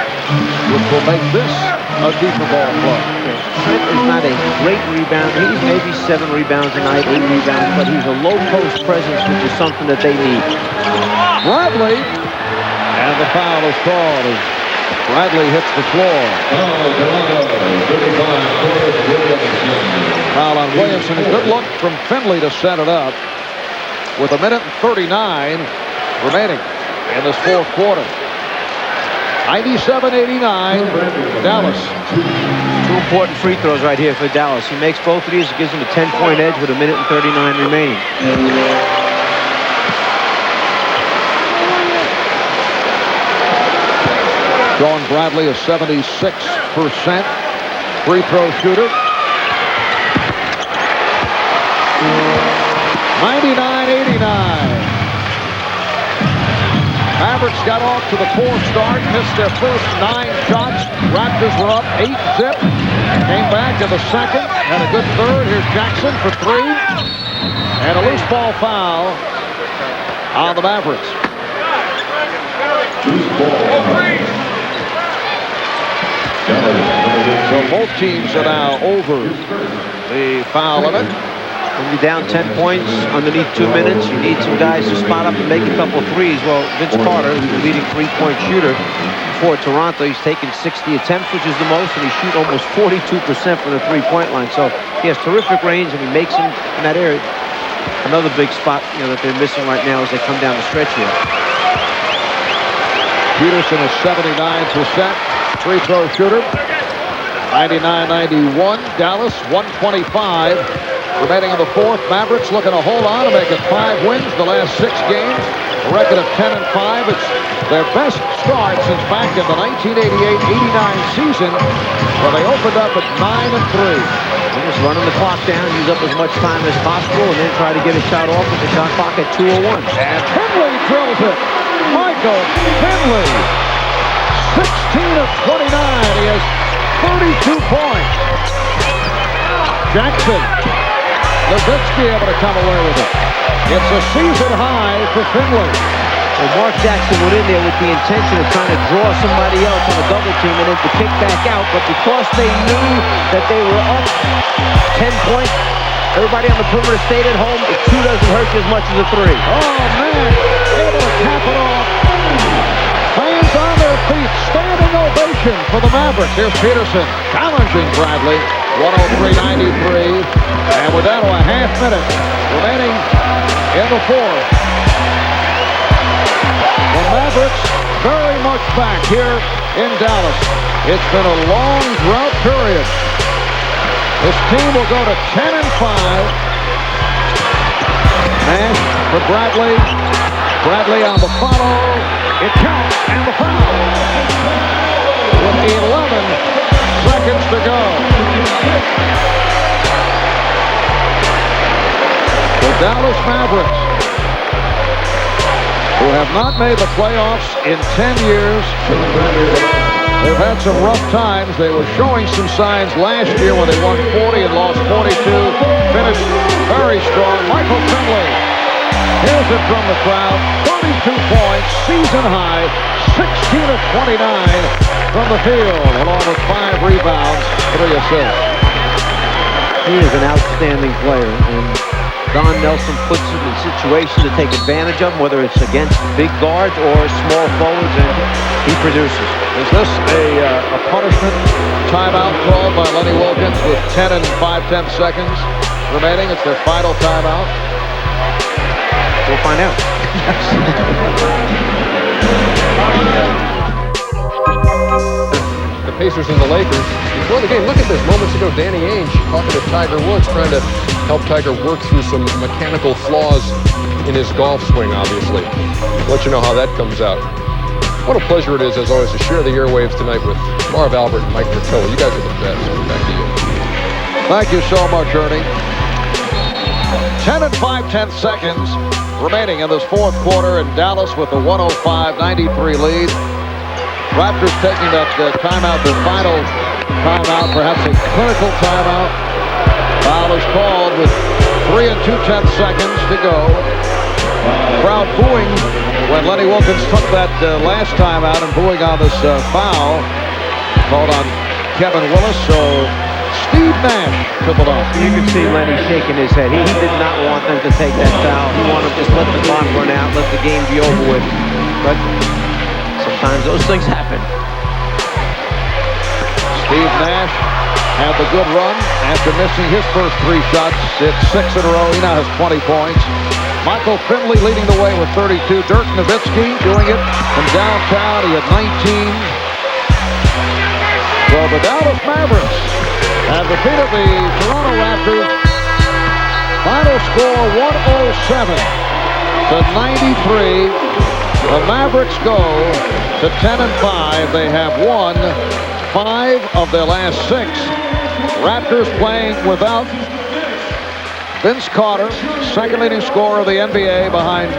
which will make this a deeper ball club. Trent is not a great rebounder. He's maybe 7 rebounds a night, 8 rebounds, but he's a low post presence, which is something that they need. Bradley, and the foul is called as Bradley hits the floor. Foul on Williamson. Good look from Finley to set it up with 1:39 remaining in this fourth quarter. 97-89, Dallas. 2 important free throws right here for Dallas. He makes both of these. It gives him a 10-point edge with 1:39 remaining. Sean Bradley, a 76% free throw shooter. 99-89. Mavericks got off to the poor start, missed their first 9 shots. Raptors were up 8-zip. Came back in the second, had a good third. Here's Jackson for 3. And a loose ball foul on the Mavericks. So both teams are now over the foul limit. When you're down 10 points underneath 2 minutes, you need some guys to spot up and make a couple threes. Well, Vince Carter, who's the leading three-point shooter for Toronto, he's taken 60 attempts, which is the most, and he shoots almost 42% from the three-point line. So he has terrific range, and he makes them in that area. Another big spot, that they're missing right now as they come down the stretch here. Peterson is 79% free throw shooter. 99-91. Dallas 125 remaining in the fourth. Mavericks looking to hold on to make it 5 wins the last 6 games. A record of 10-5. It's their best start since back in the 1988-89 season, where they opened up at 9-3. They're just running the clock down, use up as much time as possible, and then try to get a shot off with the shot clock at 2:01. And Finley drills it. Michael Finley, 16 of 29. He has 32 points. Jackson, Nowitzki able to come away with it. It's a season high for Finley. Well, Mark Jackson went in there with the intention of trying to draw somebody else on a double team and then to kick back out, but because they knew that they were up 10 points, everybody on the perimeter stayed at home. A 2 doesn't hurt you as much as a 3. Oh, man, able to cap it off. Fans on their feet, standing ovation for the Mavericks. Here's Peterson challenging Bradley. 103-93, and we're down to a half minute remaining in the fourth. The Mavericks very much back here in Dallas. It's been a long drought period. This team will go to 10-5. Nash for Bradley. Bradley on the follow. It counts, and the foul. With 11 seconds to go. The Dallas Mavericks, who have not made the playoffs in 10 years. They've had some rough times. They were showing some signs last year when they won 40 and lost 42. Finished very strong. Michael Finley. Here's it from the crowd. 32 points, season high, 16 of 29 from the field, along with 5 rebounds, 3 assists. He is an outstanding player, and Don Nelson puts him in situations to take advantage of him, whether it's against big guards or small forwards, and he produces. Is this a punishment timeout called by Lenny Wilkins with 10 and 5/10 seconds remaining? It's their final timeout. We'll find out. The Pacers and the Lakers before the game. Look at this. Moments ago, Danny Ainge talking to Tiger Woods, trying to help Tiger work through some mechanical flaws in his golf swing, obviously. Let you know how that comes out. What a pleasure it is, as always, to share the airwaves tonight with Marv Albert and Mike Fratello. You guys are the best. Back to you. Thank you so much, Ernie. 10 and 5/10 seconds remaining in this fourth quarter, and Dallas with a 105-93 lead. Raptors taking that timeout, the final timeout, perhaps a clinical timeout. Foul is called with 3 and 2/10 seconds to go. Crowd booing when Lenny Wilkins took that last timeout and booing on this foul called on Kevin Willis. So Steve Nash took it off. You can see Lenny shaking his head. He did not want them to take that foul. He wanted to just let the clock run out, let the game be over with. But sometimes those things happen. Steve Nash had the good run after missing his first 3 shots. It's 6 in a row. He now has 20 points. Michael Finley leading the way with 32. Dirk Nowitzki doing it from downtown. He had 19. So the Dallas Mavericks have defeated the Toronto Raptors. Final score 107-93. The Mavericks go to 10 and 5. They have won 5 of their last 6. Raptors playing without Vince Carter, second leading scorer of the NBA behind